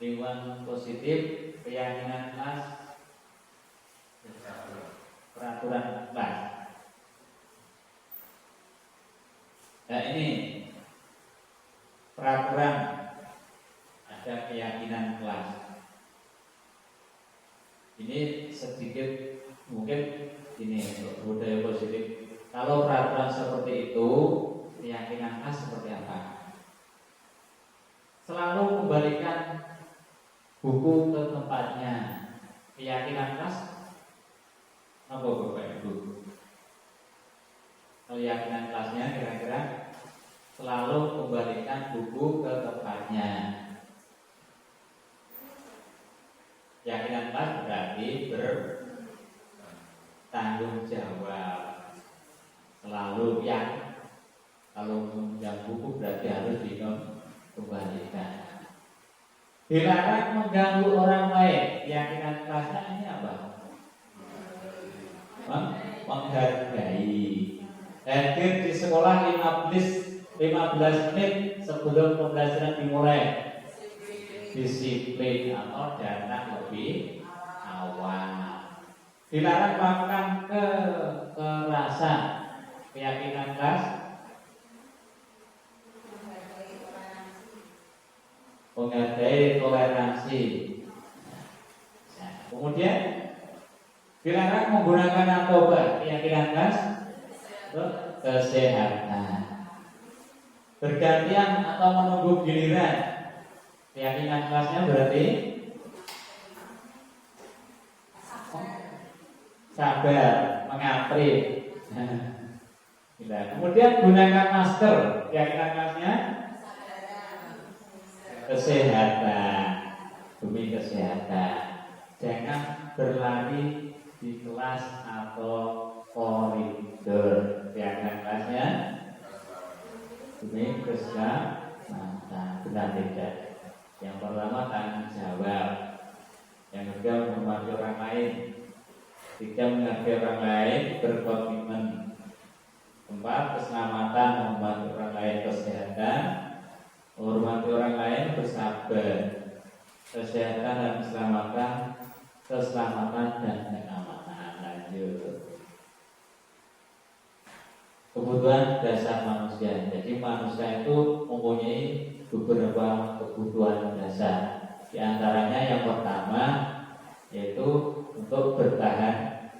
lingkungan positif, keyakinan kelas, peraturan kelas. Nah ini peraturan, ada keyakinan kelas. Ini sedikit mungkin ini budaya positif. Kalau peraturan seperti itu, keyakinan kelas seperti apa? Selalu kembalikan buku ke tempatnya. Keyakinan kelas apa Bapak Ibu? Keyakinan kelasnya kira-kira selalu kembalikan buku ke tempatnya. Keyakinan kelas berarti bertanggung jawab. Selalu yang kalau meminjam buku berarti harus dikembalikan. Dilarang mengganggu orang lain. Keyakinan kelasnya ini apa? Menghargai. Hadir di sekolah 15 menit sebelum pembelajaran dimulai. Disiplin atau datang lebih awal. Dilarang melakukan kekerasan. Keyakinan kelas menghargai toleransi. Kemudian dilarang menggunakan narkoba. Keyakinan kelas kesehatan. Bergantian atau menunggu giliran. Keyakinan kelasnya berarti sabar, mengantri. Kemudian gunakan masker. Keyakinan kelasnya kesehatan, demi kesehatan. Jangan berlari di kelas atau koridor. Keyakinan kelasnya demi keselamatan. Benar tidak? Yang pertama tanggung jawab. Yang kedua menghormati orang lain. Tiga menghargai orang lain, berkomitmen. Empat keselamatan, menghormati orang lain, kesehatan. Menghormati orang lain, bersabar. Kesehatan dan keselamatan, keselamatan dan keamanan. Lanjut. Kebutuhan dasar manusia. Jadi manusia itu mempunyai beberapa kebutuhan dasar. Di antaranya yang pertama yaitu untuk bertahan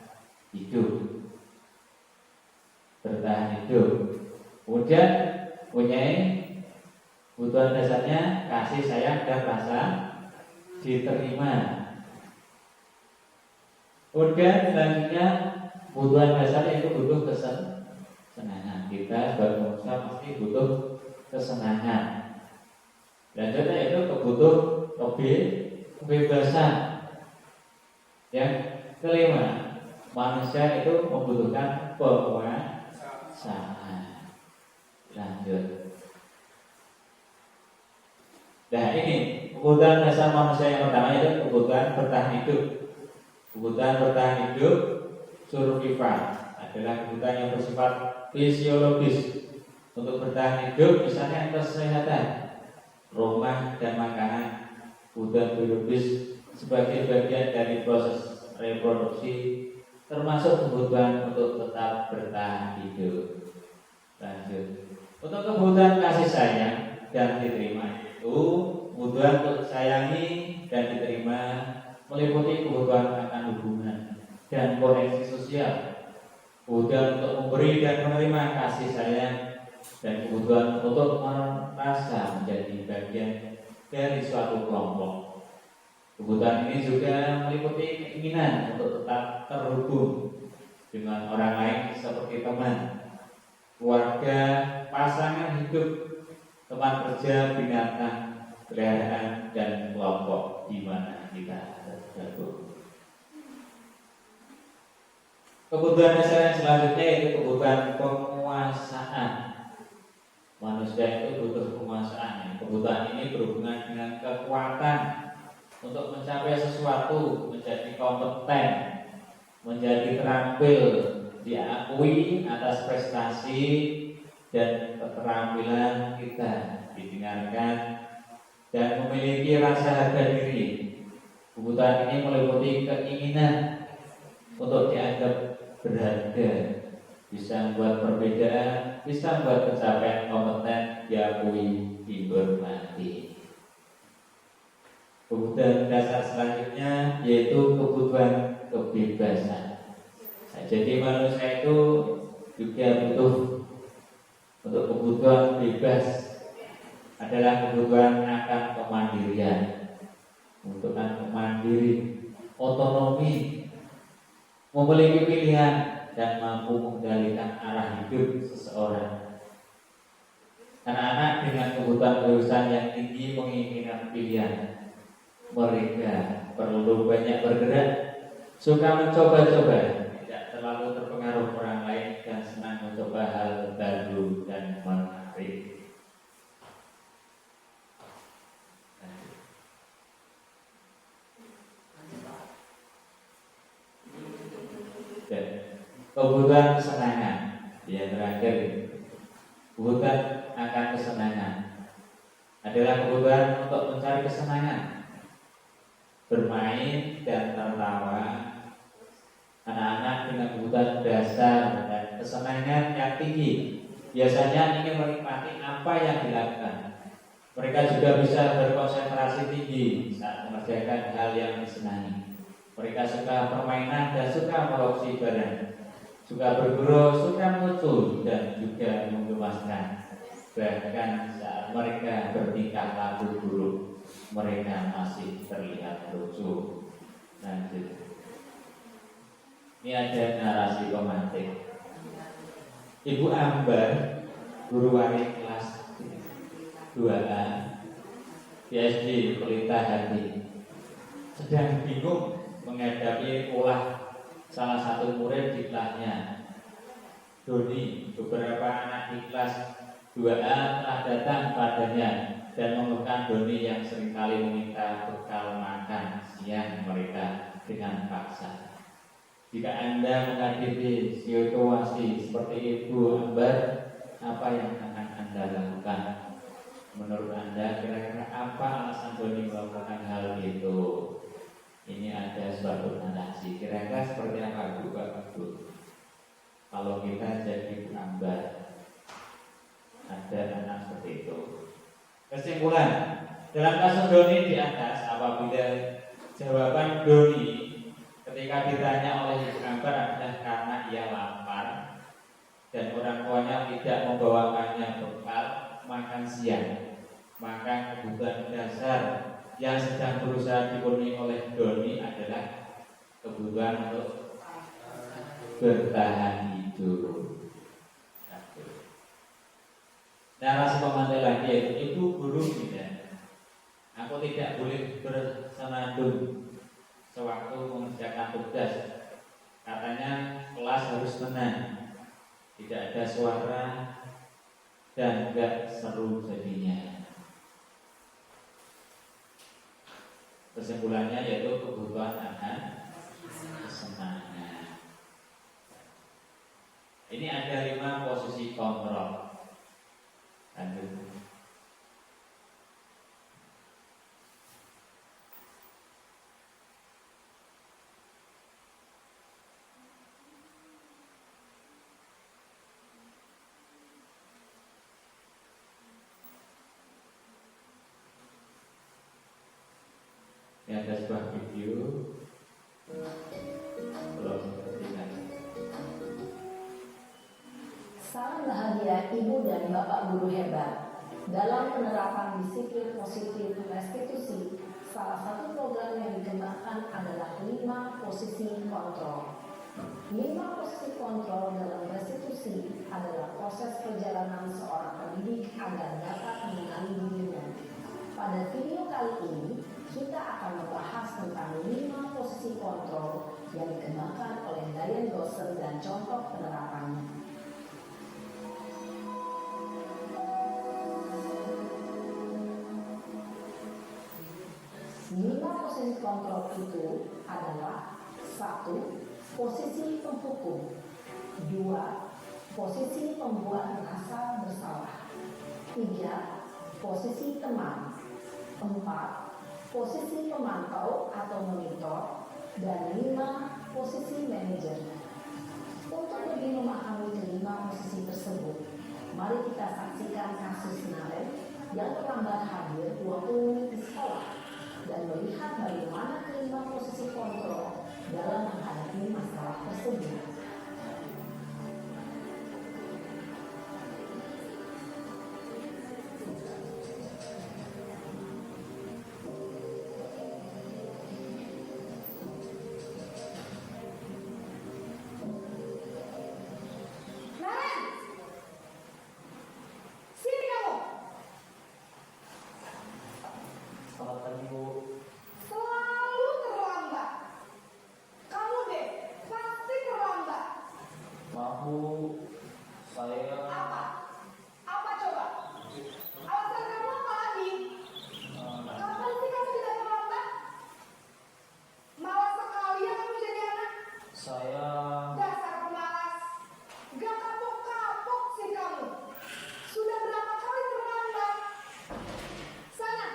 hidup. Bertahan hidup. Kemudian mempunyai kebutuhan dasarnya kasih sayang dan rasa diterima. Kemudian selanjutnya kebutuhan dasar yaitu butuh kesenangan. Kita sebagai manusia pasti butuh kesenangan. Selanjutnya itu kebebasan. Yang kelima, manusia itu membutuhkan penguasaan. Lanjut. Nah ini kebutuhan dasar manusia yang pertama itu kebutuhan bertahan hidup. Kebutuhan bertahan hidup survival adalah kebutuhan yang bersifat fisiologis. Untuk bertahan hidup misalnya kesehatan, rumah dan makanan. Kebutuhan biologis sebagai bagian dari proses reproduksi, termasuk kebutuhan untuk tetap bertahan hidup. Lanjut. Untuk kebutuhan kasih sayang dan diterima itu kebutuhan untuk sayangi dan diterima meliputi kebutuhan akan hubungan dan koneksi sosial, kebutuhan untuk memberi dan menerima kasih sayang, dan kebutuhan untuk merasa menjadi bagian dari suatu kelompok. Kebutuhan ini juga meliputi keinginan untuk tetap terhubung dengan orang lain seperti teman, keluarga, pasangan hidup, tempat kerja, binatang, peliharaan, dan kelompok di mana kita tergabung. Kebutuhan dasar yang selanjutnya yaitu kebutuhan penguasaan. Manusia itu butuh penguasaan. Kebutuhan ini berhubungan dengan kekuatan untuk mencapai sesuatu, menjadi kompeten, menjadi terampil, diakui atas prestasi dan keterampilan kita, didengarkan dan memiliki rasa harga diri. Kebutuhan ini meliputi keinginan untuk dianggap berharga, bisa membuat perbedaan, bisa membuat pencapaian kompeten diakui, dihormati. Kebutuhan dasar selanjutnya yaitu kebutuhan kebebasan. Nah, jadi manusia itu juga butuh untuk kebutuhan bebas, adalah kebutuhan akan kemandirian, kebutuhan mandiri, otonomi, memiliki pilihan dan mampu mengendalikan arah hidup seseorang. Anak-anak dengan kebutuhan kebebasan yang tinggi menginginkan pilihan. Mereka perlu banyak bergerak, suka mencoba-coba, tidak terlalu terpengaruh orang lain, dan senang mencoba hal baru dan menarik. Kebutuhan kesenangan yang terakhir, kebutuhan akan kesenangan adalah kebutuhan untuk mencari kesenangan, bermain dan tertawa. Anak-anak dengan kebutuhan dasar dan kesenangan yang tinggi biasanya ingin menikmati apa yang dilakukan. Mereka juga bisa berkonsentrasi tinggi saat mengerjakan hal yang disenangi. Mereka suka permainan dan suka mengoleksi barang, suka berburu, suka lucu, dan juga menggemaskan. Bahkan saat mereka bertingkah laku buruk, mereka masih terlihat lucu. Lanjut. Ini ada narasi pemantik. Ibu Ambar, guru waris kelas 2A di SD Pelita Hati, sedang bingung menghadapi ulah salah satu murid di kelasnya. Doni, beberapa anak di kelas 2A telah datang padanya dan mengeluhkan Doni yang seringkali meminta bekal makan siang mereka dengan paksa. Jika Anda menghadapi situasi seperti Ibu Ambar, apa yang akan Anda lakukan? Menurut Anda, kira-kira apa alasan Doni melakukan hal itu? Ini ada suatu narasi. Kira-kira seperti apa, Bu, Bapak, Bu? Kalau kita jadi Bu Ambar, ada anak seperti itu. Kesimpulan, dalam kasus Doni di atas, apabila jawaban Doni ketika ditanya oleh Ibu Ambar adalah karena ia lapar dan orang tuanya tidak membawakannya bekal makan siang, maka kebutuhan dasar yang sedang berusaha dipenuhi oleh Doni adalah kebutuhan untuk bertahan hidup. Narasi pemantik lagi yaitu Ibu Guru Bidan. Aku tidak boleh bersenandung sewaktu mengerjakan tugas. Katanya kelas harus tenang, tidak ada suara dan enggak seru jadinya. Kesimpulannya yaitu kebutuhan akan kesenangan. Ini ada 5 posisi kontrol. Lanjut. Ini ada sebuah video. Belum sepertinya. Salam bahagia Ibu dan Bapak Guru hebat. Dalam penerapan disiplin positif restitusi, salah satu program yang dikembangkan adalah 5 posisi kontrol. 5 posisi kontrol dalam restitusi adalah proses perjalanan seorang pendidik agar dapat mengenali dirinya. Pada video kali ini, kita akan membahas tentang 5 posisi kontrol yang dikembangkan oleh Diane Dawson dan contoh penerapannya. 5 posisi kontrol itu adalah 1. Posisi penghukum, 2. Posisi pembuat merasa bersalah, 3. Posisi teman, 4. Posisi pemantau atau monitor, dan 5. Posisi manajer. Untuk lebih memahami kelima posisi tersebut, mari kita saksikan kasus Naren yang terlambat hadir 20 menit di sekolah dan melihat bagaimana kelima posisi kontrol dalam menghadapi masalah tersebut. Selamat pagi, Bu. Selalu terlambat. Kamu deh, pasti terlambat. Maaf, Bu. Saya Apa? Apa coba? Alasan kamu apa lagi? Kapan sih kamu tidak terlambat? Malas sekali ya kamu jadi anak. saya Dasar pemalas. Gak kapok-kapok sih kamu. Sudah berapa kali terlambat? Sana,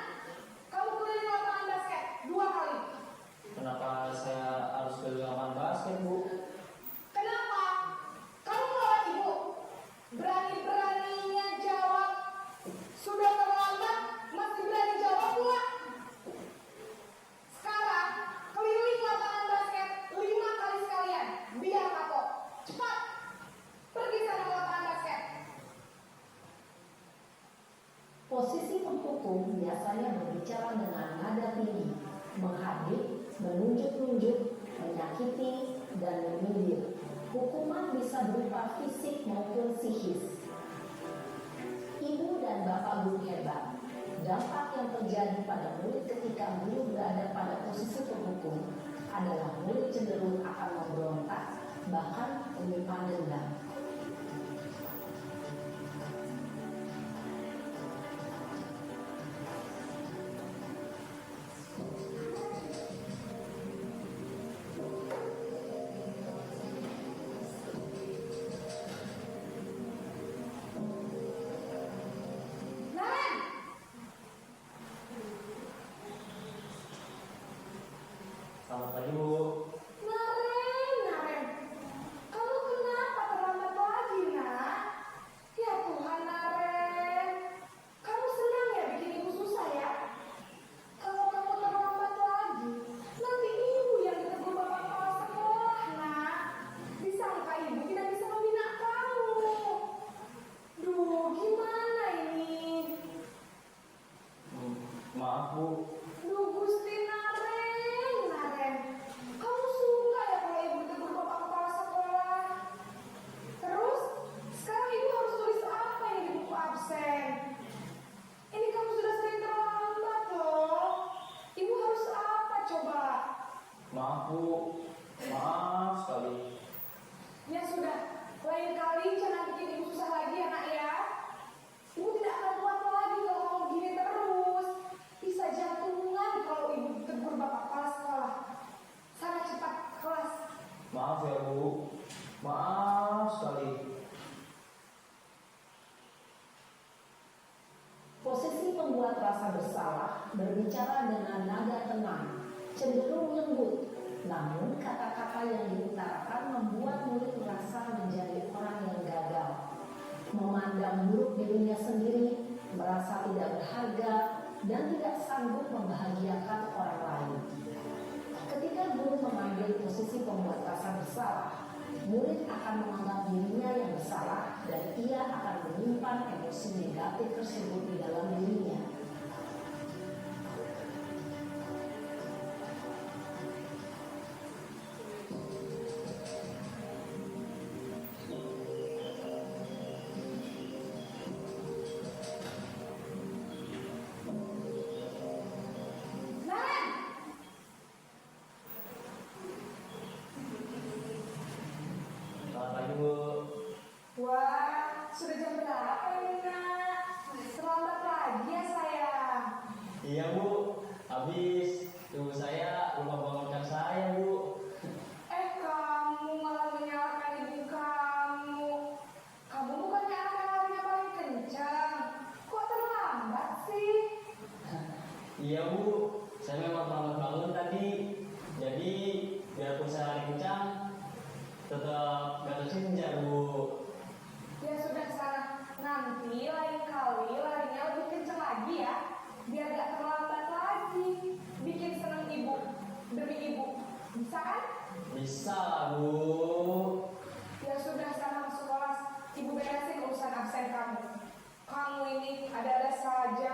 kamu keliling lapangan basket 2 kali. kenapa saya harus ke lapangan basket, Bu? Kenapa? Kamu melawan ibu. Berani-beraninya jawab. Sudah terlambat, masih berani jawab pula. Sekarang, keliling lapangan basket 5 kali sekalian. Biar kapok. Cepat. Pergi sana ke lapangan basket. Posisi penghukum biasanya berbicara dengan nada tinggi, menghadik, menunjuk-nunjuk, menyakiti, dan menyindir. Hukuman bisa berupa fisik maupun psikis. Ibu dan Bapak Guru hebat, dampak yang terjadi pada murid ketika guru berada pada posisi penghukum adalah murid cenderung akan memberontak, bahkan menyimpan dendam. Naren! Selamat pagi, Bu. Naren! Kamu kenapa terlambat Maaf ya Bu, maaf sekali. Posisi pembuat rasa bersalah berbicara dengan nada tenang, cenderung lembut. Namun kata-kata yang diutarakan membuat murid merasa menjadi orang yang gagal, memandang buruk dirinya sendiri, merasa tidak berharga, dan tidak sanggup membahagiakan orang lain. Ketika guru mengambil posisi pembuat rasa bersalah, murid akan menganggap dirinya yang bersalah dan ia akan menyimpan emosi negatif tersebut di dalam dirinya. Selamat pagi Bu. Wah, sudah jam berapa ini nak? Selamat pagi ya sayang. Iya Bu, habis ibu saya lupa bangunkan saya Bu. Kamu malah menyalahkan ibu kamu. Kamu bukannya akan larinya paling kencang. Kok terlambat sih? Iya Bu, saya memang terlambat bangun tadi. Jadi biarpun saya lari kencang, tetap gak tersenja Bu. Ya sudah sana. Nanti lain kali larinya lebih kencang lagi ya. Biar gak terlambat lagi. Bikin senang ibu. Demi ibu. Bisa kan? Bisa lah Bu. Ya sudah sana masuk kelas. Ibu beresin urusan absen kamu. Kamu ini ada-ada saja.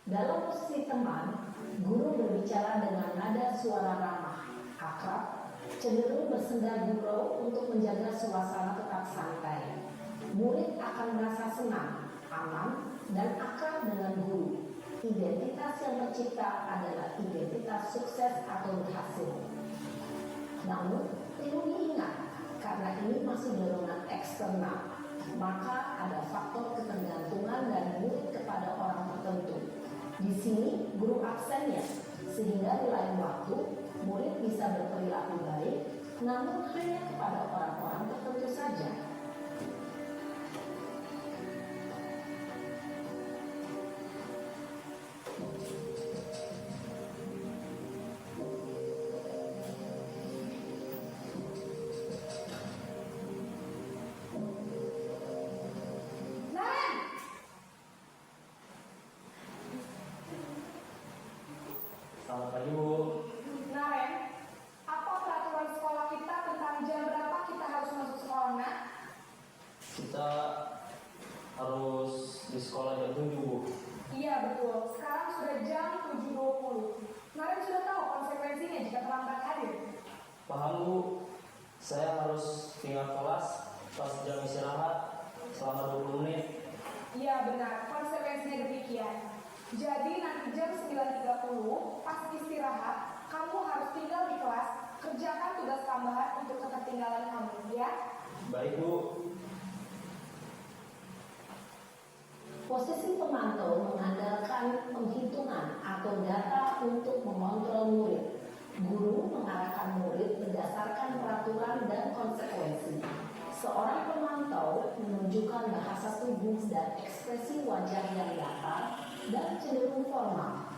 Dalam posisi teman, guru berbicara dengan nada suara ramah, akrab, cenderung bersenda gurau untuk menjaga suasana tetap santai. Murid akan merasa senang, aman, dan akrab dengan guru. Identitas yang tercipta adalah identitas sukses atau berhasil. Namun, perlu diingat, karena ini masih dorongan eksternal, maka ada faktor ketergantungan dari murid kepada orang tertentu. Di sini guru absennya, sehingga di lain waktu murid bisa berperilaku baik, namun hanya kepada orang-orang tertentu saja. Nan! Selamat pagi Bu. Naren, apa peraturan sekolah kita tentang jam berapa kita harus masuk sekolah, nak? Kita harus di sekolah jam 7 Bu. Iya betul, sekarang sudah jam 7.20. Naren sudah tahu konsekuensinya jika terlambat hadir. Paham Bu, saya harus tinggal kelas pas jam istirahat selama 20 menit. Iya benar, konsekuensinya demikian. Jadi nanti jam 9.30 pas istirahat, kamu harus tinggal di kelas, kerjakan tugas tambahan untuk ketertinggalan kamu, ya? Baik Bu. Posisi pemantau mengandalkan penghitungan atau data untuk mengontrol murid. Guru mengarahkan murid berdasarkan peraturan dan konsekuensi. Seorang pemantau menunjukkan bahasa tubuh dan ekspresi wajah yang datar dan cenderung formal.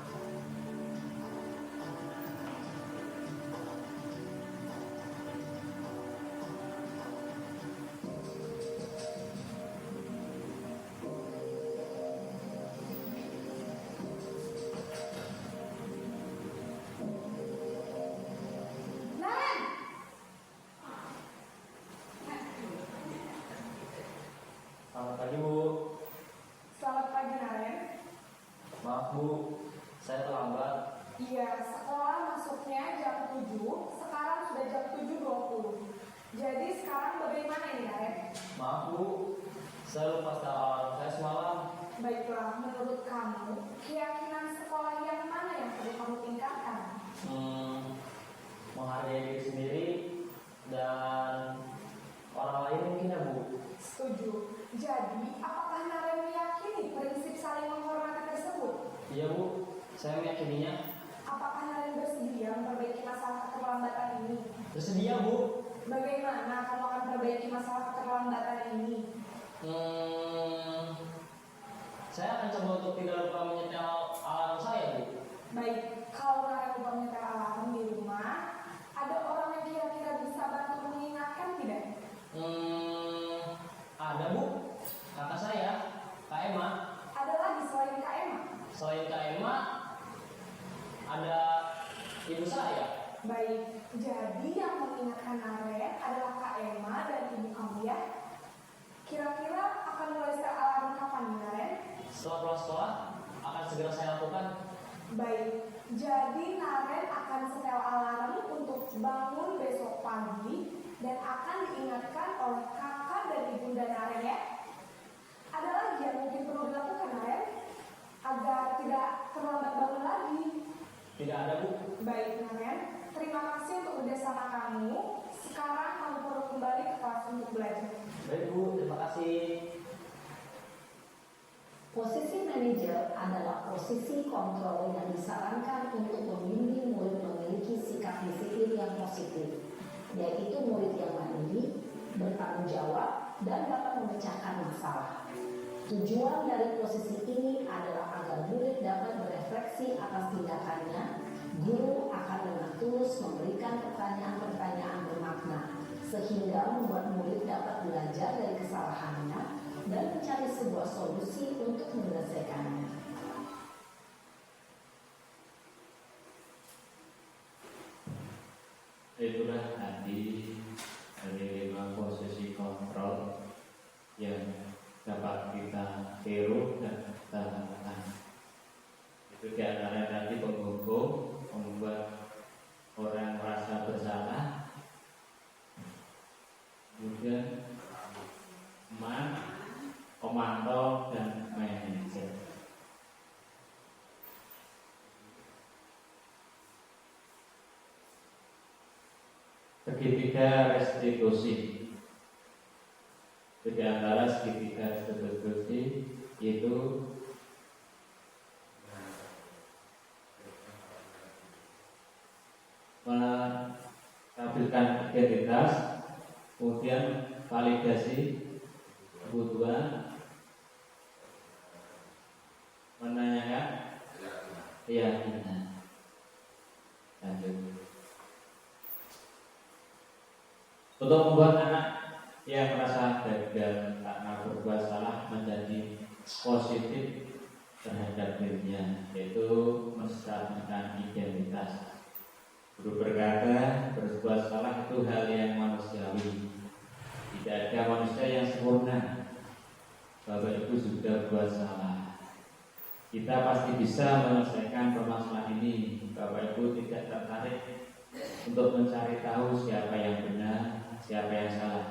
Naren! Selamat pagi Bu. Selamat pagi Naren. Maaf Bu, saya terlambat. Iya, sekolah masuknya jam 7, sekarang sudah jam 7.20. Jadi sekarang bagaimana ini Naren? Maaf Bu, saya lupa setel alarm saya semalam. Baiklah, menurut kamu, keyakinan sekolah yang mana yang perlu kamu tingkatkan? Menghargai diri sendiri dan orang lain mungkin ya Bu. Setuju. Jadi, apakah Naren meyakini prinsip saling menghormati tersebut? Iya Bu, saya meyakininya. Apakah Naren bersedia memperbaiki masalah Bersedia, Bu? Bagaimana kamu akan perbaiki masalah keterlambatan ini? Saya akan coba untuk tidak lupa menyetel alarm saya, Bu. Baik, kalau Naren lupa menyetel alarm di rumah, ada orang yang kira-kira bisa bantu mengingatkan tidak? Ada, Bu. Kakak saya, Kak Emma. Ada lagi selain Kak Emma? Selain Kak Emma, ada ibu saya. Baik, jadi yang mengingatkan Naren adalah Kak Emma dan ibu kamu ya? Kira-kira akan mulai setel alarm kapan nih, Naren? Setelah pulang sekolah, akan segera saya lakukan. Baik, jadi Naren akan setel alarm untuk bangun besok pagi dan akan diingatkan oleh kakak dan ibunda Naren ya. Ada lagi yang mungkin perlu dilakukan Naren agar tidak terlambat bangun lagi. Tidak ada, Bu. Baik Naren, terima kasih untuk kerjasama kamu. Sekarang kamu perlu kembali ke kelas untuk belajar. Baik, Bu. Terima kasih. Posisi manajer adalah posisi kontrol yang disarankan untuk membimbing murid memiliki sikap disiplin yang positif, yaitu murid yang mandiri, bertanggung jawab, dan dapat memecahkan masalah. Tujuan dari posisi ini adalah agar murid dapat berefleksi atas tindakannya. Guru akan dengan tulus memberikan pertanyaan-pertanyaan bermakna, sehingga membuat murid dapat belajar dari kesalahannya dan mencari sebuah solusi untuk menyelesaikannya. Itulah tadi dari 5 posisi kontrol yang dapat kita tiru dan kita lakukan. Itu diantara tadi penghukum, membuat orang merasa bersalah, kemudian pemantau dan manajer. Segitiga restitusi. Di antara segitiga restitusi itu menampilkan identitas, kemudian validasi kebutuhan, menanyakan keyakinan. Lanjut. Untuk membuat anak yang merasa gagal karena berbuat salah menjadi positif terhadap dirinya, yaitu menstabilkan identitas. Guru berkata, berbuat salah itu hal yang manusiawi. Tidak ada manusia yang sempurna. Bapak Ibu sudah buat salah. Kita pasti bisa menyelesaikan permasalahan ini. Bapak Ibu tidak tertarik untuk mencari tahu siapa yang benar, siapa yang salah.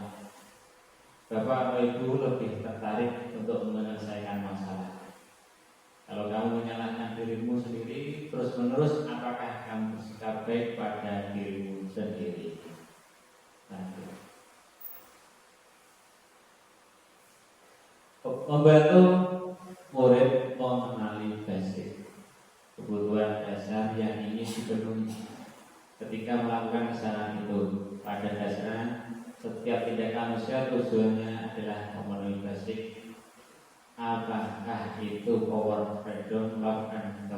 Bapak atau Ibu lebih tertarik untuk menyelesaikan masalah. Kalau kamu menyalahkan dirimu sendiri terus-menerus, apakah kamu bersikap baik pada dirimu sendiri? Membantu murid mengenali basic kebutuhan dasar yang ingin dipenuhi ketika melakukan kesalahan itu. Pada dasarnya setiap tindakan manusia tujuannya adalah memenuhi basic. Apakah itu power freedom, love and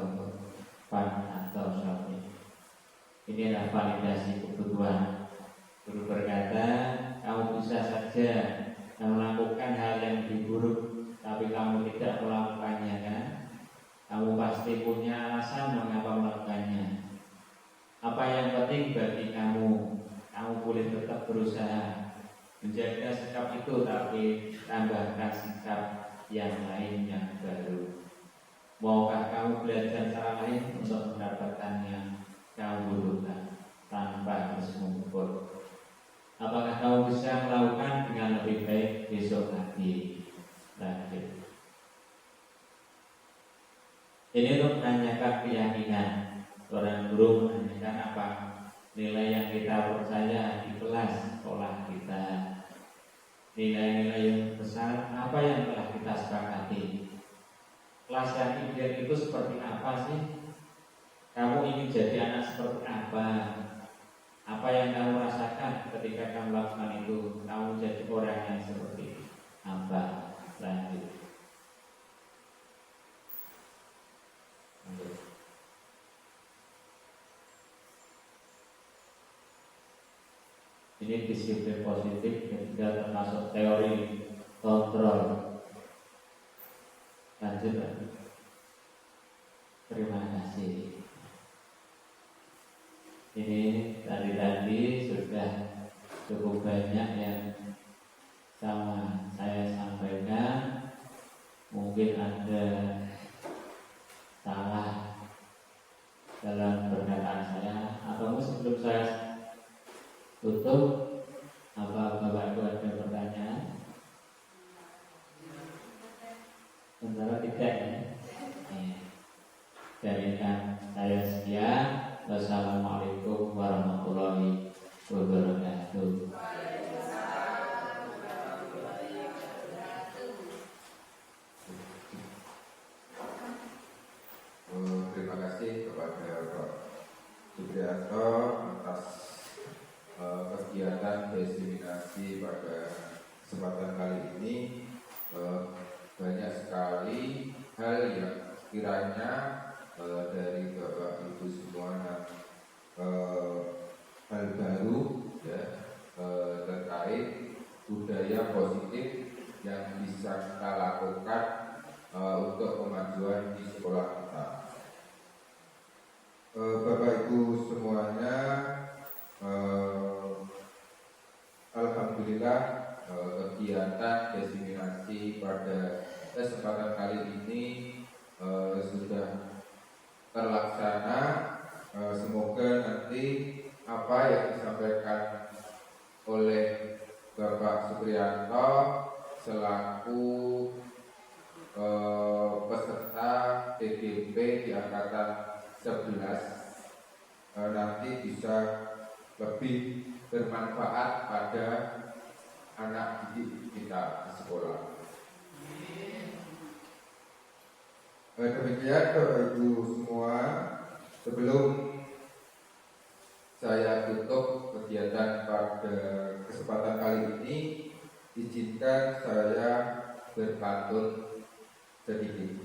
fun atau shopping? Ini adalah validasi kebutuhan. Guru berkata, kamu bisa saja melakukan hal yang lebih buruk, tapi kamu tidak melakukannya kan? Kamu pasti punya alasan mengapa melakukannya. Apa yang penting bagi kamu, kamu boleh tetap berusaha menjaga sikap itu, tapi tambahkan sikap yang lain yang baru. Maukah kamu belajar cara lain untuk mendapatkan yang kamu butuhkan tanpa harus mengukur? Apakah kamu bisa melakukan dengan lebih baik besok lagi? Lanjut. Ini untuk menanyakan keyakinan. Orang guru menanyakan apa nilai yang kita percaya di kelas sekolah kita. Nilai-nilai yang besar apa yang telah kita sepakati. Kelas yang ideal itu seperti apa sih? Kamu ingin jadi anak seperti apa? Apa yang kamu rasa mereka melakukan itu, kamu jadi orang yang seperti apa? Lanjut. Ini disiplin positif ketika termasuk teori kontrol. Lanjut lagi. Terima kasih. Ini tadi sudah cukup banyak yang sama saya sampaikan. Mungkin ada salah dalam pernyataan saya. Atau sebelum saya tutup, apa Bapak Ibu ada pertanyaan? Sementara tidak ya. Dari saya sekian. Wassalamualaikum warahmatullahi wabarakatuh. Terima kasih kepada Pak Supriyanto atas kegiatan diseminasi pada kesempatan kali ini. Banyak sekali hal yang kiranya dari Bapak Ibu semua hal baru ya, terkait budaya positif yang bisa kita lakukan untuk kemajuan di sekolah kita. Bapak Ibu semuanya, alhamdulillah kegiatan diseminasi pada kesempatan kali ini sudah terlaksana. Semoga nanti apa yang disampaikan oleh Bapak Supriyanto selaku peserta PDP di angkatan 11 nanti bisa lebih bermanfaat pada anak didik kita di sekolah. Demikian Bapak Ibu semua, sebelum saya tutup kegiatan pada kesempatan kali ini, izinkan saya berpantun sedikit.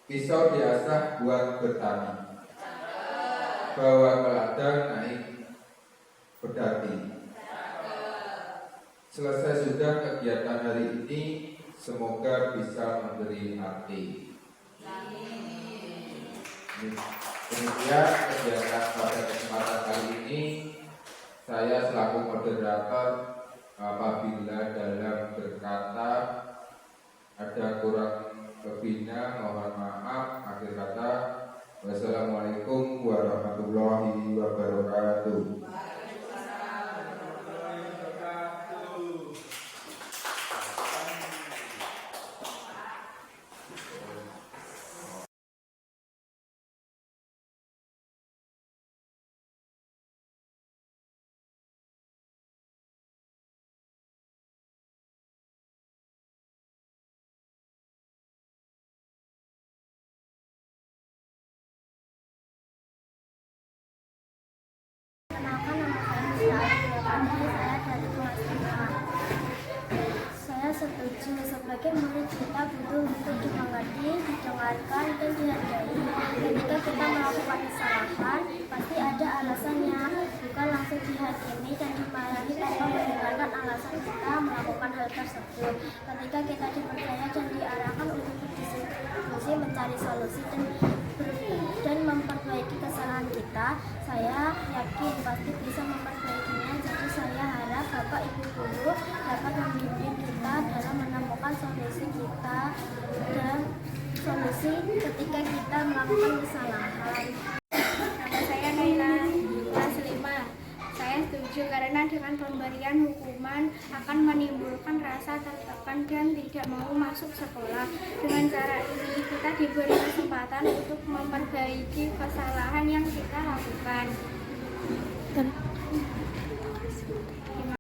Pisau diasah buat bertani, bawa ke ladang naik berdaki. Selesai sudah kegiatan hari ini, semoga bisa memberi arti. Demikian kegiatan pada kesempatan kali ini. Saya selaku moderator, apabila dalam berkata ada kurang lebihnya mohon maaf. Akhir kata, wassalamualaikum warahmatullahi wabarakatuh. Kenalkan, nama saya dari kelas 5. Saya setuju sebagai murid kita butuh untuk dimengerti, didengarkan, dan dihargai. Ketika kita melakukan kesalahan, pasti ada alasannya, bukan langsung dihakimi dan dimarahi tanpa mendengarkan alasan kita melakukan hal tersebut. Ketika kita dipercaya dan diarahkan untuk berdiskusi, mencari solusi dan memperbaiki kesalahan kita, saya yakin pasti bisa memperbaikinya. Jadi saya harap Bapak Ibu guru dapat membimbing kita dalam menemukan solusi kita dan solusi ketika kita melakukan kesalahan. Nama saya Naila, kelas 5. Saya setuju karena dengan pemberian hukuman akan menimbulkan rasa tertekan dan tidak mau masuk sekolah. Dengan cara ini kita diberi kesempatan untuk memperbaiki kesalahan yang kita lakukan. Terima